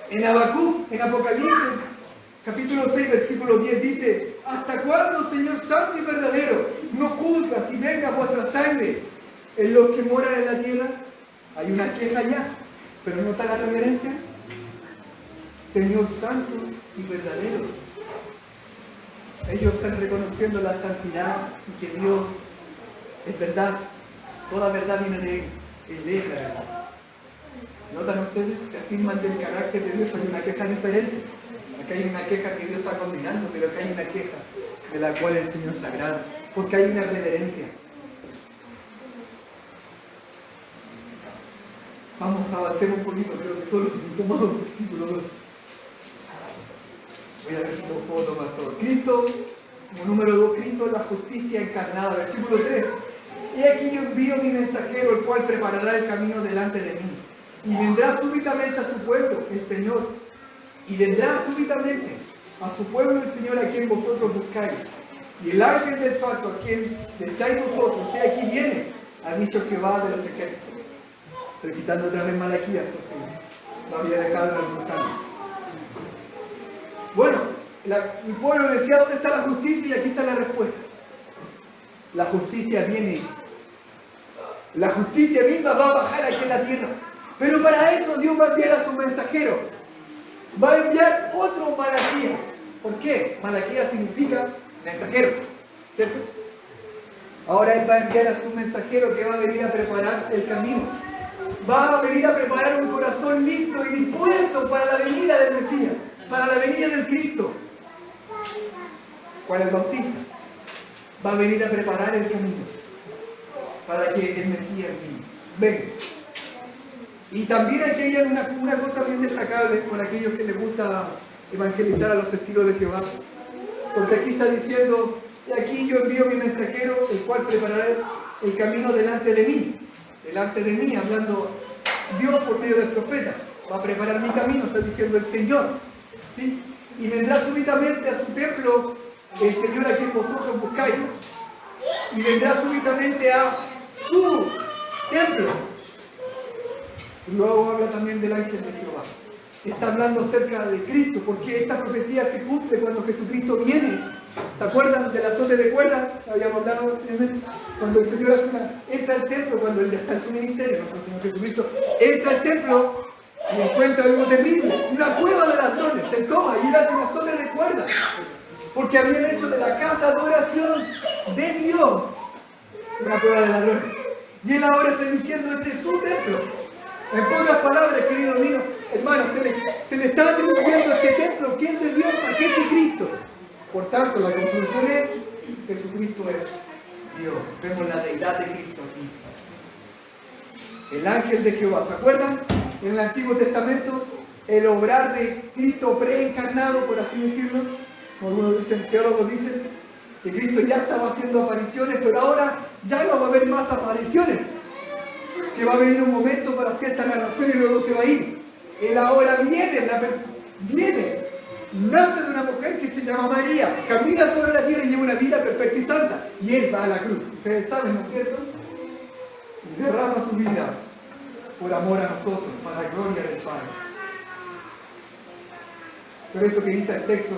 en Habacuc, en Apocalipsis, capítulo 6, versículo 10, dice: ¿hasta cuándo, Señor santo y verdadero, no juzgas y venga vuestra sangre en los que moran en la tierra? Hay una queja ya, pero ¿no está la reverencia? Señor santo y verdadero. Ellos están reconociendo la santidad y que Dios es verdad. Toda verdad viene de Él. Él es la verdad. ¿Notan ustedes que afirman del carácter de Dios? Hay una queja diferente. Acá hay una queja que Dios está condenando, pero acá hay una queja de la cual el Señor se agrada, porque hay una reverencia. Vamos a avanzar un poquito, creo que solo tomamos el versículo 2. Voy a ver si lo puedo tomar todo. Cristo, como número 2, Cristo es la justicia encarnada. Versículo 3. Y aquí yo envío mi mensajero, el cual preparará el camino delante de mí. Y vendrá súbitamente a su pueblo, el Señor. Y vendrá súbitamente a su pueblo el Señor, a quien vosotros buscáis. Y el ángel del pacto, a quien deseáis vosotros, sea aquí viene, ha dicho Jehová de los ejércitos. Estoy citando otra vez Malaquías, porque lo había dejado en algunos años. Bueno, el pueblo decía: ¿dónde está la justicia? Y aquí está la respuesta. La justicia viene. La justicia misma va a bajar aquí en la tierra. Pero para eso Dios va a enviar a su mensajero. Va a enviar otro Malaquías. ¿Por qué? Malaquías significa mensajero, ¿cierto? Ahora Él va a enviar a su mensajero que va a venir a preparar el camino. Va a venir a preparar un corazón listo y dispuesto para la venida del Mesías, para la venida del Cristo. ¿Cuál es el Bautista? Va a venir a preparar el camino para que el Mesías venga. Y también aquí hay una cosa bien destacable con aquellos que les gusta evangelizar a los testigos de Jehová. Porque aquí está diciendo: y aquí yo envío mi mensajero, el cual preparará el camino delante de mí. Delante de mí, hablando Dios por medio del profeta. Va a preparar mi camino, está diciendo el Señor. ¿Sí? Y vendrá súbitamente a su templo el Señor a quien vosotros buscáis. Y vendrá súbitamente a su templo. Y luego habla también del ángel de Jehová. Está hablando acerca de Cristo, porque esta profecía se cumple cuando Jesucristo viene. ¿Se acuerdan del azote de cuerdas? Habíamos hablado anteriormente. Cuando el Señor entra al templo, cuando Él ya está en su ministerio, nuestro Señor Jesucristo entra al templo y encuentra algo terrible, una cueva de ladrones. Se toma y Él hace un azote de cuerdas, porque habían hecho de la casa de oración de Dios una cueva de ladrones. Y Él ahora está diciendo: este es su templo. En pocas palabras, querido mío, hermano, se le está atribuyendo este templo que es de Dios a Jesucristo. Por tanto, la conclusión es: Jesucristo es Dios. Vemos la deidad de Cristo aquí. El ángel de Jehová, ¿se acuerdan? En el Antiguo Testamento, el obrar de Cristo preencarnado, por así decirlo. Algunos teólogos dicen que Cristo ya estaba haciendo apariciones, pero ahora ya no va a haber más apariciones. Que va a venir un momento para cierta narración y luego se va a ir. Él ahora viene, nace de una mujer que se llama María, camina sobre la tierra y lleva una vida perfecta y santa. Y Él va a la cruz. Ustedes saben, ¿no es cierto? Derrama su vida por amor a nosotros, para la gloria del Padre. Por eso que dice el texto: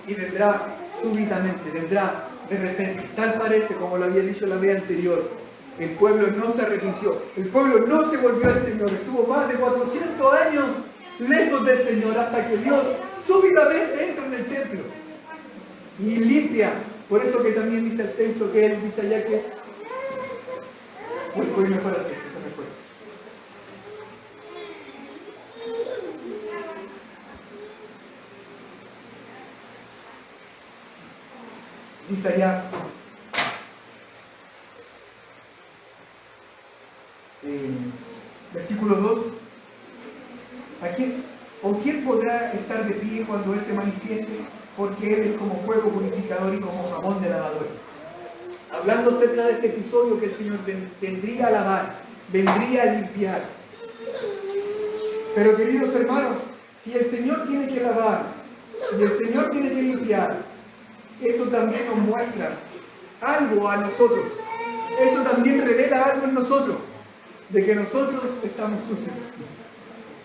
y vendrá súbitamente, vendrá de repente. Tal parece, como lo había dicho la vez anterior. El pueblo no se arrepintió, el pueblo no se volvió al Señor, estuvo más de 400 años lejos del Señor, hasta que Dios súbitamente entra en el templo y limpia. Por eso que también dice el texto que Él dice allá que... Voy mejor al texto, se me fue. Dice allá... versículo 2: ¿o quién podrá estar de pie cuando Él se manifieste? Porque Él es como fuego purificador y como jabón de lavador. Hablando acerca de este episodio que el Señor vendría a lavar, vendría a limpiar. Pero queridos hermanos, si el Señor tiene que lavar y el Señor tiene que limpiar, esto también nos muestra algo a nosotros. Esto también revela algo en nosotros, de que nosotros estamos sucios.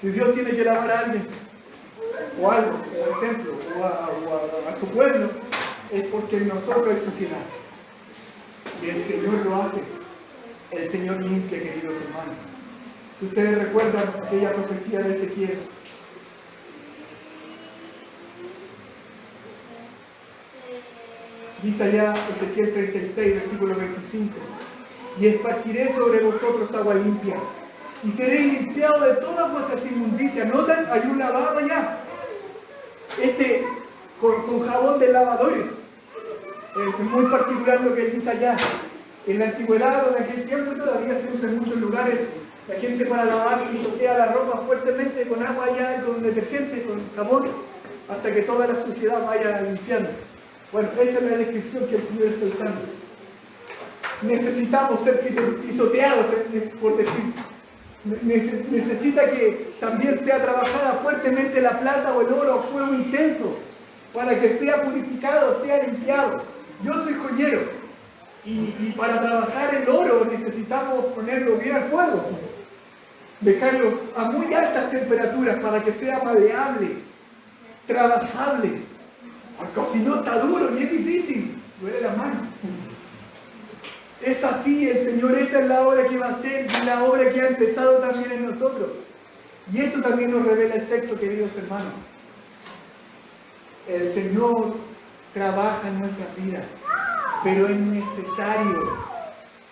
Si Dios tiene que lavar a alguien, o algo, por ejemplo, o a su pueblo, es porque en nosotros hay suciedad. Y el Señor lo hace. El Señor limpia, queridos hermanos. Si ustedes recuerdan aquella profecía de Ezequiel, dice allá Ezequiel 36, versículo 25: y esparciré sobre vosotros agua limpia, y seré limpiado de todas vuestras inmundicias. ¿Notan? Hay un lavado allá. Con jabón de lavadores. Es muy particular lo que él dice allá. En la antigüedad, o en aquel tiempo, todavía se usa en muchos lugares. La gente para lavar pisotea la ropa fuertemente con agua allá, con detergente, con jabón, hasta que toda la suciedad vaya limpiando. Bueno, esa es la descripción que el Señor está usando. Necesitamos ser pisoteados, por decir. Necesita que también sea trabajada fuertemente la plata o el oro a fuego intenso, para que sea purificado, sea limpiado. Yo soy joyero, y para trabajar el oro necesitamos ponerlo bien al fuego, dejarlos a muy altas temperaturas para que sea maleable, trabajable. Porque si no está duro y es difícil, duele la mano. Es así el Señor, esa es la obra que va a hacer y la obra que ha empezado también en nosotros. Y esto también nos revela el texto, queridos hermanos. El Señor trabaja en nuestras vidas, pero es necesario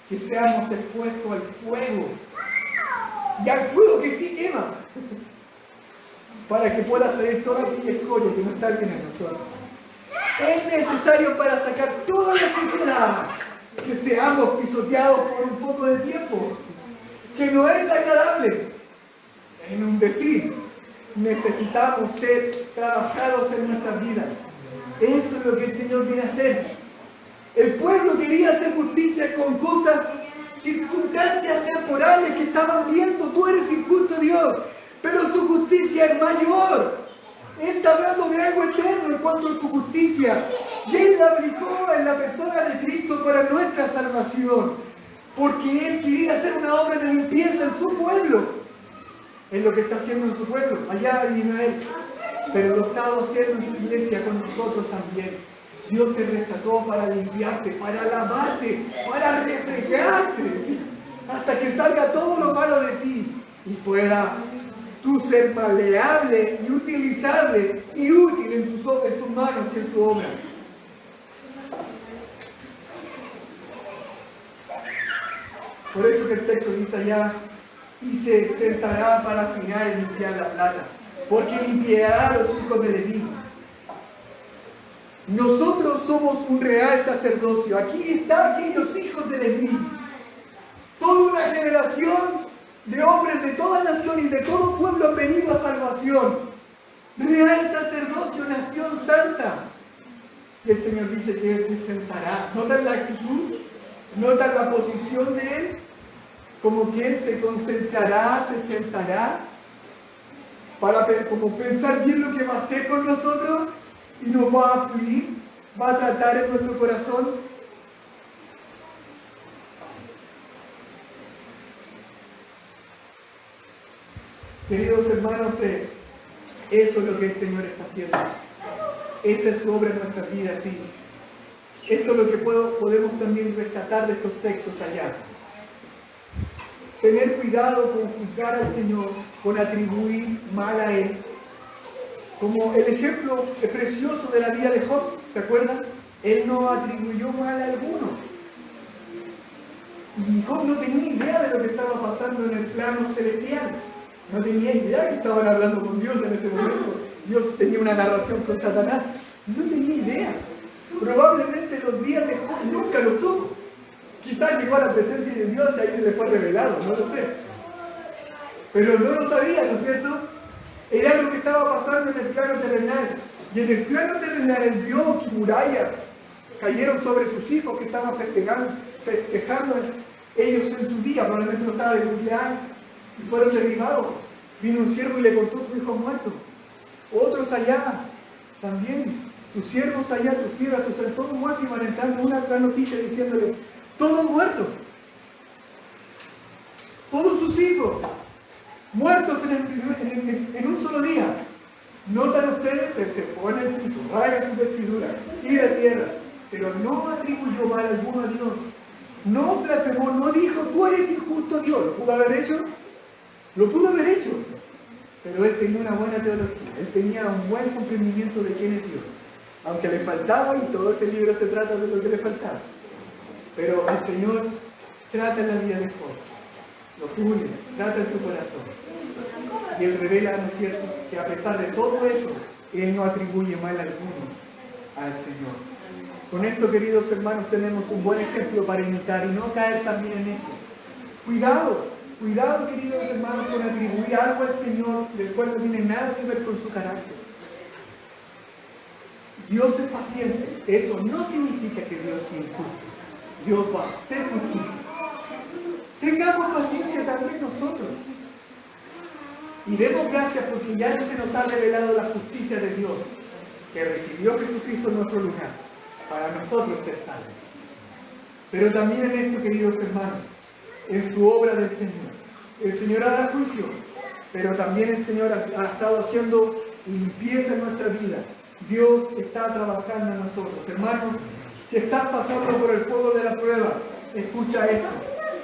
que seamos expuestos al fuego, y al fuego que sí quema, para que pueda salir toda aquella escoria que no está bien en nosotros. Es necesario para sacar toda la suciedad, que seamos pisoteados por un poco de tiempo, que no es agradable. En un decir, necesitamos ser trabajados en nuestras vidas. Eso es lo que el Señor viene a hacer. El pueblo quería hacer justicia con cosas, circunstancias temporales que estaban viendo. Tú eres injusto, Dios, pero su justicia es mayor. Él está hablando de algo eterno en cuanto a su justicia, y Él la aplicó en la persona de Cristo para nuestra salvación. Porque Él quería hacer una obra de limpieza en su pueblo. Es lo que está haciendo en su pueblo, allá en Israel. Pero lo estaba haciendo en su iglesia con nosotros también. Dios te rescató para limpiarte, para lavarte, para refrescarte, hasta que salga todo lo malo de ti y pueda tú ser maleable y utilizable y útil en sus manos y en su obra. Por eso que el texto dice allá, y se sentará para afinar y limpiar la plata, porque limpiará a los hijos de Leví. Nosotros somos un real sacerdocio. Aquí están aquellos hijos de Leví. Toda una generación de hombres de toda nación y de todo pueblo han venido a salvación. Real sacerdocio, nación santa. Y el Señor dice que Él se sentará. ¿Notan la actitud? ¿Notan la posición de Él? Como que Él se concentrará, se sentará, para como pensar bien lo que va a hacer con nosotros y nos va a fluir, va a tratar en nuestro corazón. Queridos hermanos, eso es lo que el Señor está haciendo. Esa es su obra en nuestra vida, sí. Esto es lo que podemos también rescatar de estos textos allá. Tener cuidado con juzgar al Señor, con atribuir mal a Él. Como el ejemplo precioso de la vida de Job, ¿se acuerdan? Él no atribuyó mal a alguno. Y Job no tenía idea de lo que estaba pasando en el plano celestial. No tenía idea que estaban hablando con Dios en ese momento. Dios tenía una narración con Satanás. No tenía idea. Probablemente los días de Job nunca lo supo. Quizás llegó a la presencia de Dios y ahí se le fue revelado, no lo sé. Pero no lo sabía, ¿no es cierto? Era lo que estaba pasando en el plano terrenal. Y en el plano terrenal él vio que murallas cayeron sobre sus hijos que estaban festejando ellos en su día. Probablemente no estaba de cumpleaños y fueron derribados. Vino un siervo y le contó a sus hijos muertos. Otros allá también. Tus siervos allá, tus tierras, tus todos muertos, y van entrando una otra noticia diciéndole: todos muertos. Todos sus hijos muertos en un solo día. Notan ustedes, se ponen y subrayan su vestidura y de tierra, pero no atribuyó mal alguno a Dios. No blasfemó, no dijo: tú eres injusto, Dios. ¿Lo pudo haber hecho? Lo pudo haber hecho. Pero él tenía una buena teología, él tenía un buen comprendimiento de quién es Dios. Aunque le faltaba, y todo ese libro se trata de lo que le faltaba. Pero el Señor trata en la vida de Job, lo cubre, trata en su corazón. Y Él revela, ¿no es cierto?, que a pesar de todo eso, Él no atribuye mal alguno al Señor. Con esto, queridos hermanos, tenemos un buen ejemplo para imitar y no caer también en esto. Cuidado, cuidado, queridos hermanos, con atribuir algo al Señor del cual no tiene nada que ver con su carácter. Dios es paciente. Eso no significa que Dios sea injusto. Dios va a hacer justicia. Tengamos paciencia también nosotros. Y demos gracias porque ya se nos ha revelado la justicia de Dios, que recibió Jesucristo en nuestro lugar, para nosotros ser salvos. Pero también en esto, queridos hermanos, en su obra del Señor. El Señor hará juicio, pero también el Señor ha estado haciendo limpieza en nuestra vida. Dios está trabajando en nosotros. Hermanos, si estás pasando por el fuego de la prueba, escucha esto.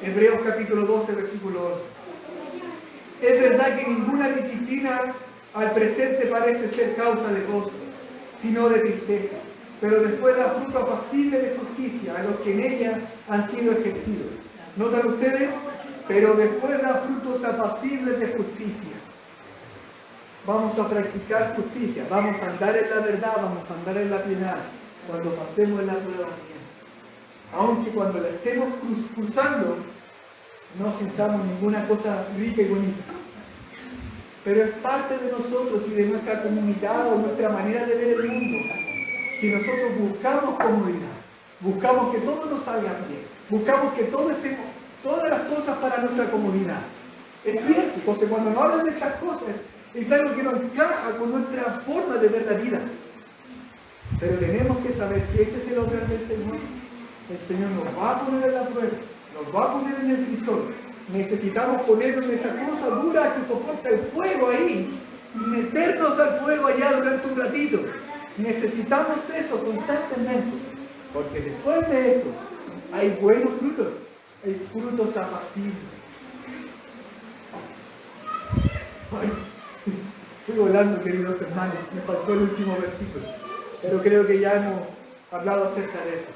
Hebreos capítulo 12, versículo 11. Es verdad que ninguna disciplina al presente parece ser causa de gozo, sino de tristeza, pero después da fruto apacible de justicia a los que en ella han sido ejercidos. ¿Notan ustedes? Pero después da frutos apacibles de justicia. Vamos a practicar justicia, vamos a andar en la verdad, vamos a andar en la piedad cuando pasemos en la prueba. Aunque cuando la estemos cruzando no sintamos ninguna cosa rica y bonita. Pero es parte de nosotros y de nuestra comunidad o nuestra manera de ver el mundo, que nosotros buscamos comodidad, buscamos que todo nos salga bien, buscamos que todas las cosas para nuestra comodidad. Es cierto, José, cuando nos hablan de estas cosas, es algo que no encaja con nuestra forma de ver la vida. Pero tenemos que saber que ese es el obrar del Señor. El Señor nos va a poner en la prueba, nos va a poner en el crisol. Necesitamos ponernos en esa cosa dura que soporta el fuego ahí y meternos al fuego allá durante un ratito. Necesitamos eso constantemente, porque después de eso hay buenos frutos, hay frutos apacibles. Ay, fui volando, queridos hermanos, me faltó el último versículo, pero creo que ya hemos hablado acerca de eso.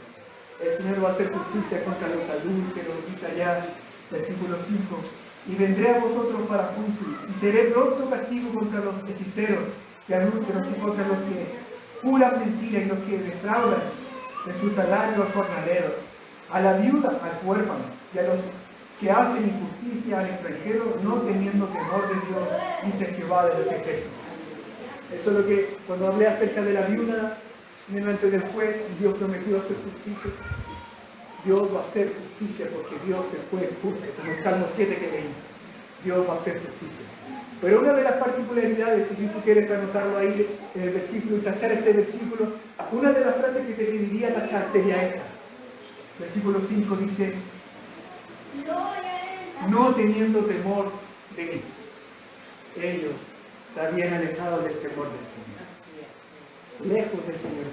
El Señor va a hacer justicia contra los adúlteros, dice allá, versículo 5. Y vendré a vosotros para juicio, y seré pronto castigo contra los hechiceros y adúlteros y contra los que juran mentira y los que defraudan de su salario a jornaleros, a la viuda, al huérfano, y a los que hacen injusticia al extranjero, no teniendo temor de Dios, dice Jehová de los ejércitos. Eso es lo que, cuando hablé acerca de la viuda, delante del juez, Dios prometió hacer justicia. Dios va a hacer justicia porque Dios es juez justo, como el Salmo 7 que leí. Dios va a hacer justicia. Pero una de las particularidades, y si tú quieres anotarlo ahí en el versículo y tachar este versículo, una de las frases que te pediría tachar sería esta. Versículo 5 dice: no teniendo temor de mí. Ellos se habían alejado del temor del Señor. Lejos del Señor.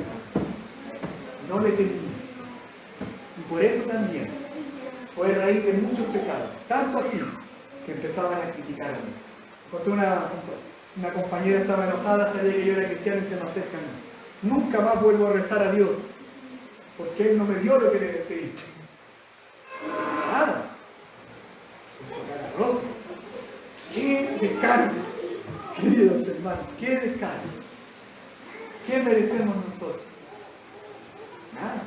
No le temían. Y por eso también fue raíz de muchos pecados. Tanto así que empezaban a criticar a mí. Porque una compañera estaba enojada, sabía que yo era cristiano y se me acerca a mí. Nunca más vuelvo a rezar a Dios, porque Él no me dio lo que le pedí. Nada. ¡Qué descargo! Queridos hermanos, qué descargo. ¿Qué merecemos nosotros? Nada.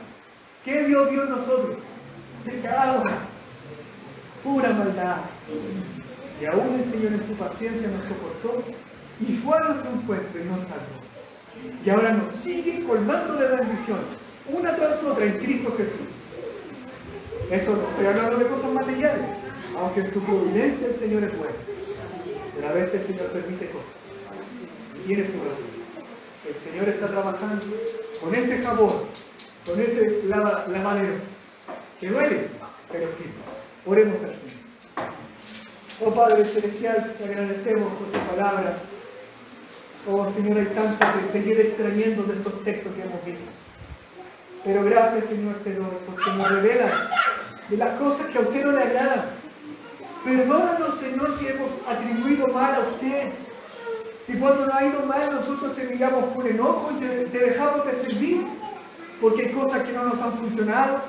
¿Qué Dios vio en nosotros? Pecado, pura maldad. Y aún el Señor en su paciencia nos soportó y fue a nuestro encuentro y nos salvó. Y ahora nos sigue colmando de bendiciones, una tras otra en Cristo Jesús. Eso no estoy hablando de cosas materiales, aunque en su providencia el Señor es bueno. Pero a veces el Señor permite cosas. Y tiene su razón. El Señor está trabajando con ese jabón, con ese lavadero, que duele, pero sí. Oremos al Señor. Oh Padre Celestial, te agradecemos por tu palabra. Oh Señor, hay tanto que seguir extrayendo de estos textos que hemos visto. Pero gracias, Señor, te doy, porque nos revelas de las cosas que a usted no le agradan. Perdónanos, Señor, si hemos atribuido mal a usted. Si cuando nos ha ido mal nosotros te miramos con enojo y te dejamos de servir, porque hay cosas que no nos han funcionado,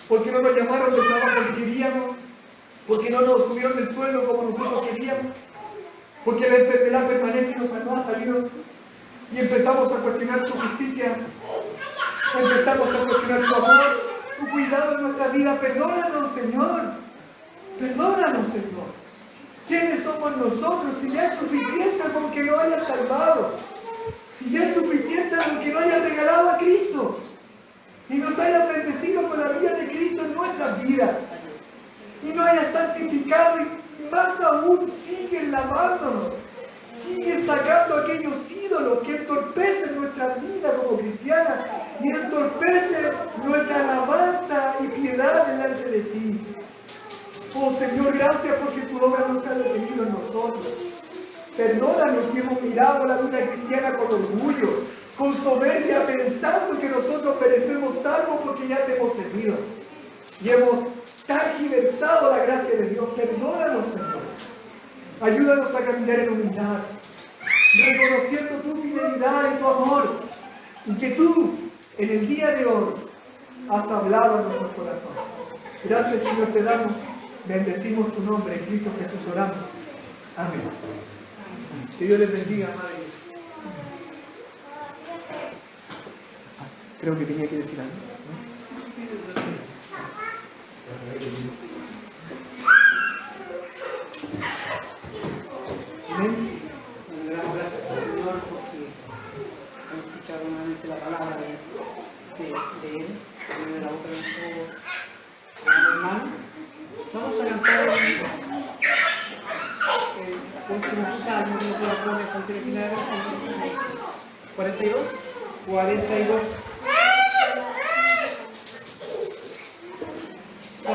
porque no nos llamaron del trabajo que queríamos, porque no nos subieron del sueldo como nosotros queríamos, porque la enfermedad permanece y nos ha salido, y empezamos a cuestionar su justicia, empezamos a cuestionar su amor, tu cuidado en nuestra vida. Perdónanos, Señor, perdónanos, Señor. ¿Quiénes somos nosotros? Si ya es suficiente con que no haya salvado, si ya es suficiente con que no haya regalado a Cristo y nos haya bendecido con la vida de Cristo en nuestras vidas, y no haya santificado, y más aún sigue lavándonos, sigue sacando aquellos ídolos que entorpecen nuestra vida como cristiana y entorpecen nuestra alabanza y piedad delante de ti. Oh Señor, gracias porque tu obra no se ha detenido en nosotros. Perdónanos si hemos mirado la vida cristiana con orgullo, con soberbia, pensando que nosotros merecemos salvo porque ya te hemos servido. Y hemos tergiversado la gracia de Dios. Perdónanos, Señor. Ayúdanos a caminar en humildad, reconociendo tu fidelidad y tu amor, y que tú, en el día de hoy, has hablado a nuestro corazón. Gracias, Señor, te damos. Bendecimos tu nombre, en Cristo Jesús oramos. Amén. Que Dios les bendiga, Madre. Creo que tenía que decir algo. Amén. Le damos gracias al Señor porque hemos escuchado nuevamente la palabra de Él, de la boca de nuestro hermano. Vamos a cantar el último salmo que nos propone Santiago Pineda, 42. 42.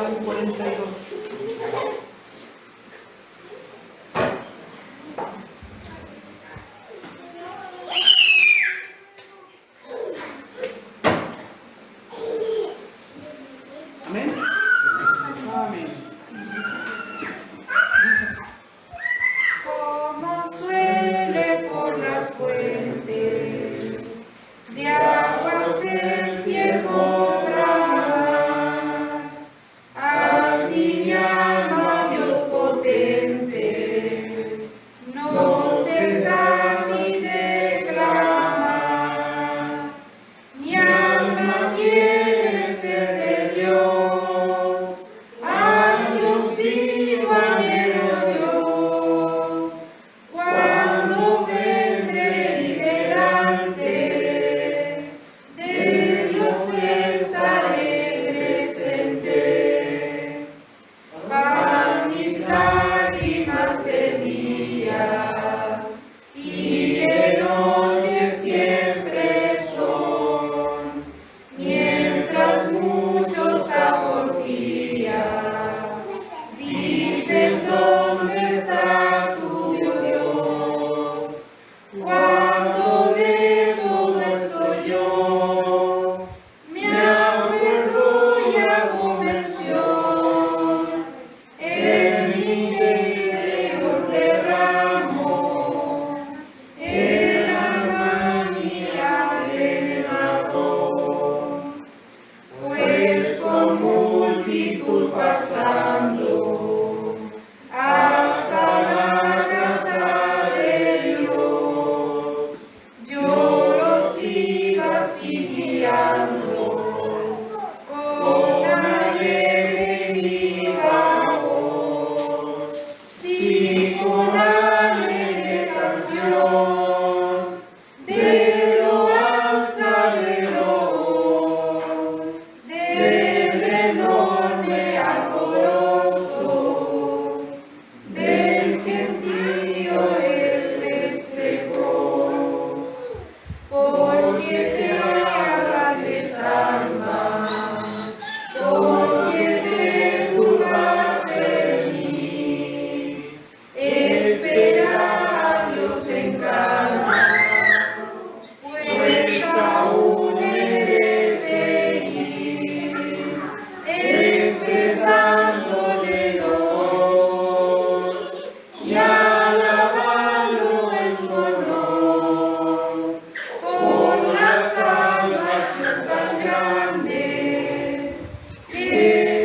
Salmo 42. Amén. Amén. Como suele por las fuentes de aguas el cielo brama, así mi alma, Dios potente, no cesa ni declama. Mi alma tiene sed de Dios, a Dios vivo anhelo yo. Cuando vendré y delante de Dios estaré presente. Van mis lágrimas de día y de noche siempre son, mientras muchos a porfía dicen dónde está tu Dios. Cuando de todo esto yo me acuerdo y hago mención, en mi interior derramo el alma mía redentor. Pues con multitud pasando hasta la casa de Dios, yo los siga así guiando con alegre viva voz, sí, con alegre canción de loanza de loor, del enorme alboroto, del gentío el festejo, porque te agrandes alma, porque te turbas en mí. Espera a Dios en calma, pues aún he de seguir expresándole loor y alabando en su honor por la salvación tan grande que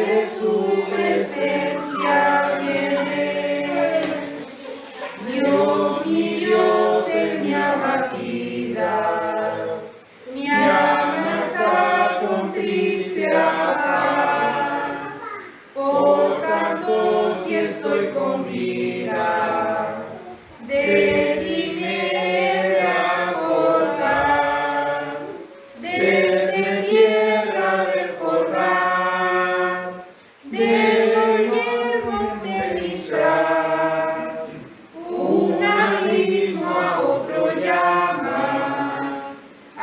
de su presencia viene. Dios mi Dios en mi abatida, mi alma está con triste afán, por tanto si estoy con vida, de ti me he de acordar, desde tierra del Jordán, del yermo de Mizar, un abismo a otro llama, a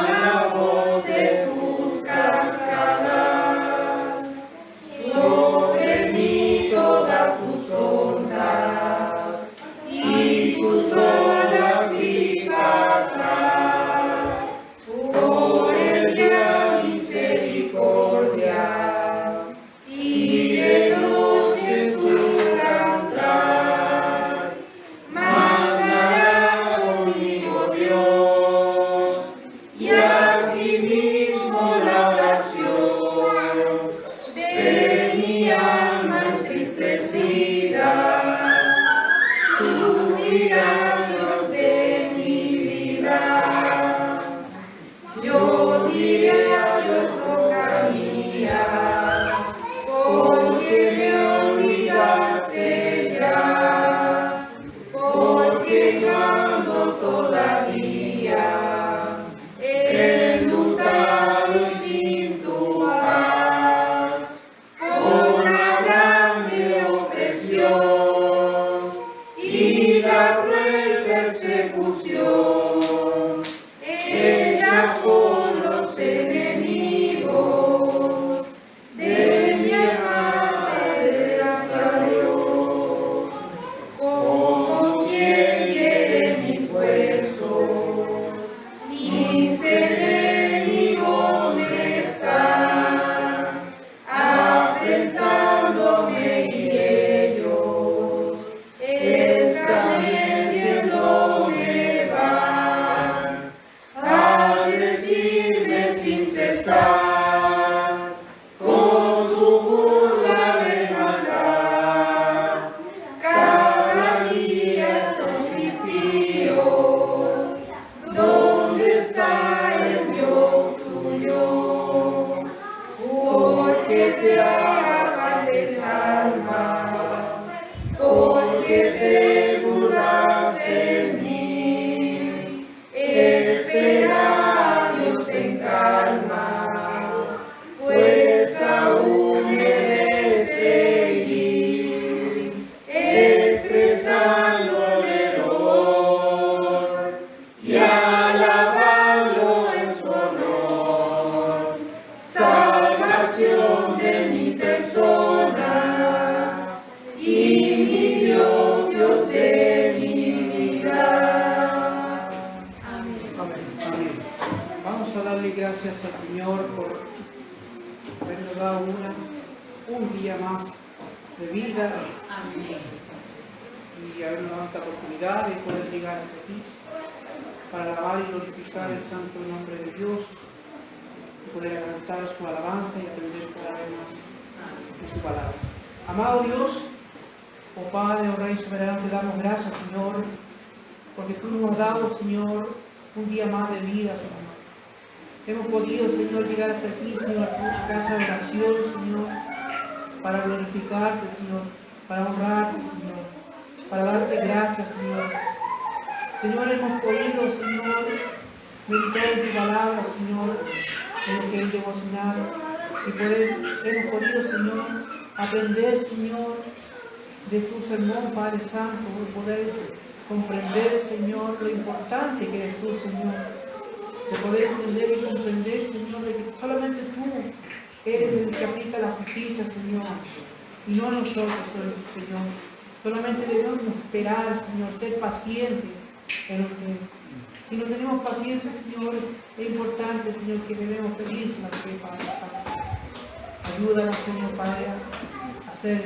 la voz de tus cascadas, sobre mí todas tus ondas y tus olas vi pasar, por el día misericordia y de noche su cantar. Mandará conmigo Dios y asimismo la oración de mi alma entristecida. Subirá Dios de mi vida. Yo diré a Dios, roca mía, porque me olvidaste ya, porque yo ando todavía enlutado y sin tu paz, con la grande opresión y la cruel te salva, porque te burlas en mí. Espera a Dios en calma, pues aún he de seguir, expresándole el honor y alabarlo en su honor. Salvación de mi persona y mi Dios, Dios de mi vida. Amén. Amén. Vamos a darle gracias al Señor por habernos dado un día más de vida y habernos dado esta oportunidad de poder llegar hasta aquí para alabar y glorificar el santo nombre de Dios y poder cantar su alabanza y aprender cada vez más de su palabra. Amado Dios, oh Padre, oh Rey soberano, te damos gracias, Señor, porque tú nos has dado, Señor, un día más de vida, Señor. Hemos podido, Señor, llegar hasta aquí, Señor, a tu casa de oración, Señor, para glorificarte, Señor, para honrarte, Señor, para darte gracias, Señor. Señor, hemos podido, Señor, meditar en tu palabra, Señor, en lo que es devocional, y hemos podido, Señor, aprender, Señor, de tu sermón, Padre Santo, y poder comprender, Señor, lo importante que eres tú, Señor, de poder entender y comprender, Señor, de que solamente tú eres el que aplica la justicia, Señor, y no nosotros, Señor. Solamente debemos esperar, Señor, ser pacientes en lo que... Si no tenemos paciencia, Señor, es importante, Señor, que debemos pedir la fe, Padre Santo. Ayúdanos, Señor, Padre, a ser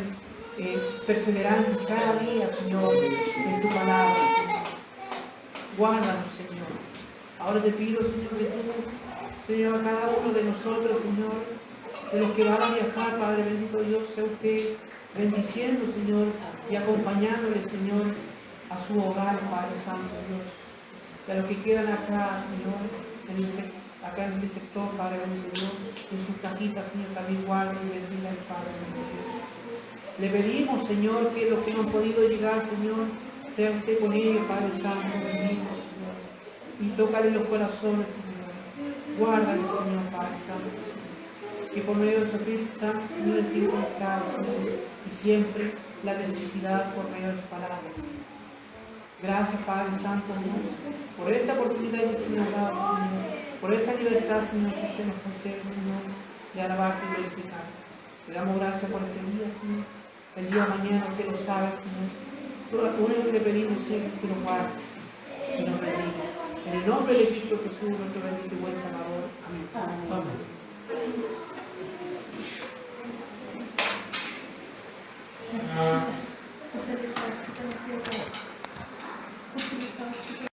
perseverantes cada día, Señor, en tu palabra, Señor. Guárdanos, Señor. Ahora te pido, Señor, que tú, Señor, a cada uno de nosotros, Señor, de los que van a viajar, Padre bendito Dios, sea usted bendiciendo, Señor, y acompañándole, Señor, a su hogar, Padre Santo Dios. Y a los que quedan acá, Señor, acá en este sector, Padre bendito Dios, en sus casitas, Señor, también guarda y bendiga el Padre bendito Dios. Le pedimos, Señor, que los que no han podido llegar, Señor, sea usted con ellos, Padre Santo, bendito, Señor. Y tócale los corazones, Señor. Guárdale, Señor, Padre Santo. Que por medio de su Espíritu Santo, Señor, esté claro, Señor, y siempre la necesidad por medio de sus palabras. Gracias, Padre Santo, Dios, por esta oportunidad que usted nos ha dado, Señor, por esta libertad, Señor, que usted nos concede, Señor, de alabarte y glorificarte. Le damos gracias por este día, Señor. El día de mañana usted lo sabe, Señor. Lo único que le pedimos, Señor, es que lo guarde y nos bendiga. En el nombre de Cristo Jesús, nuestro bendito y buen Salvador. Amén. Amén.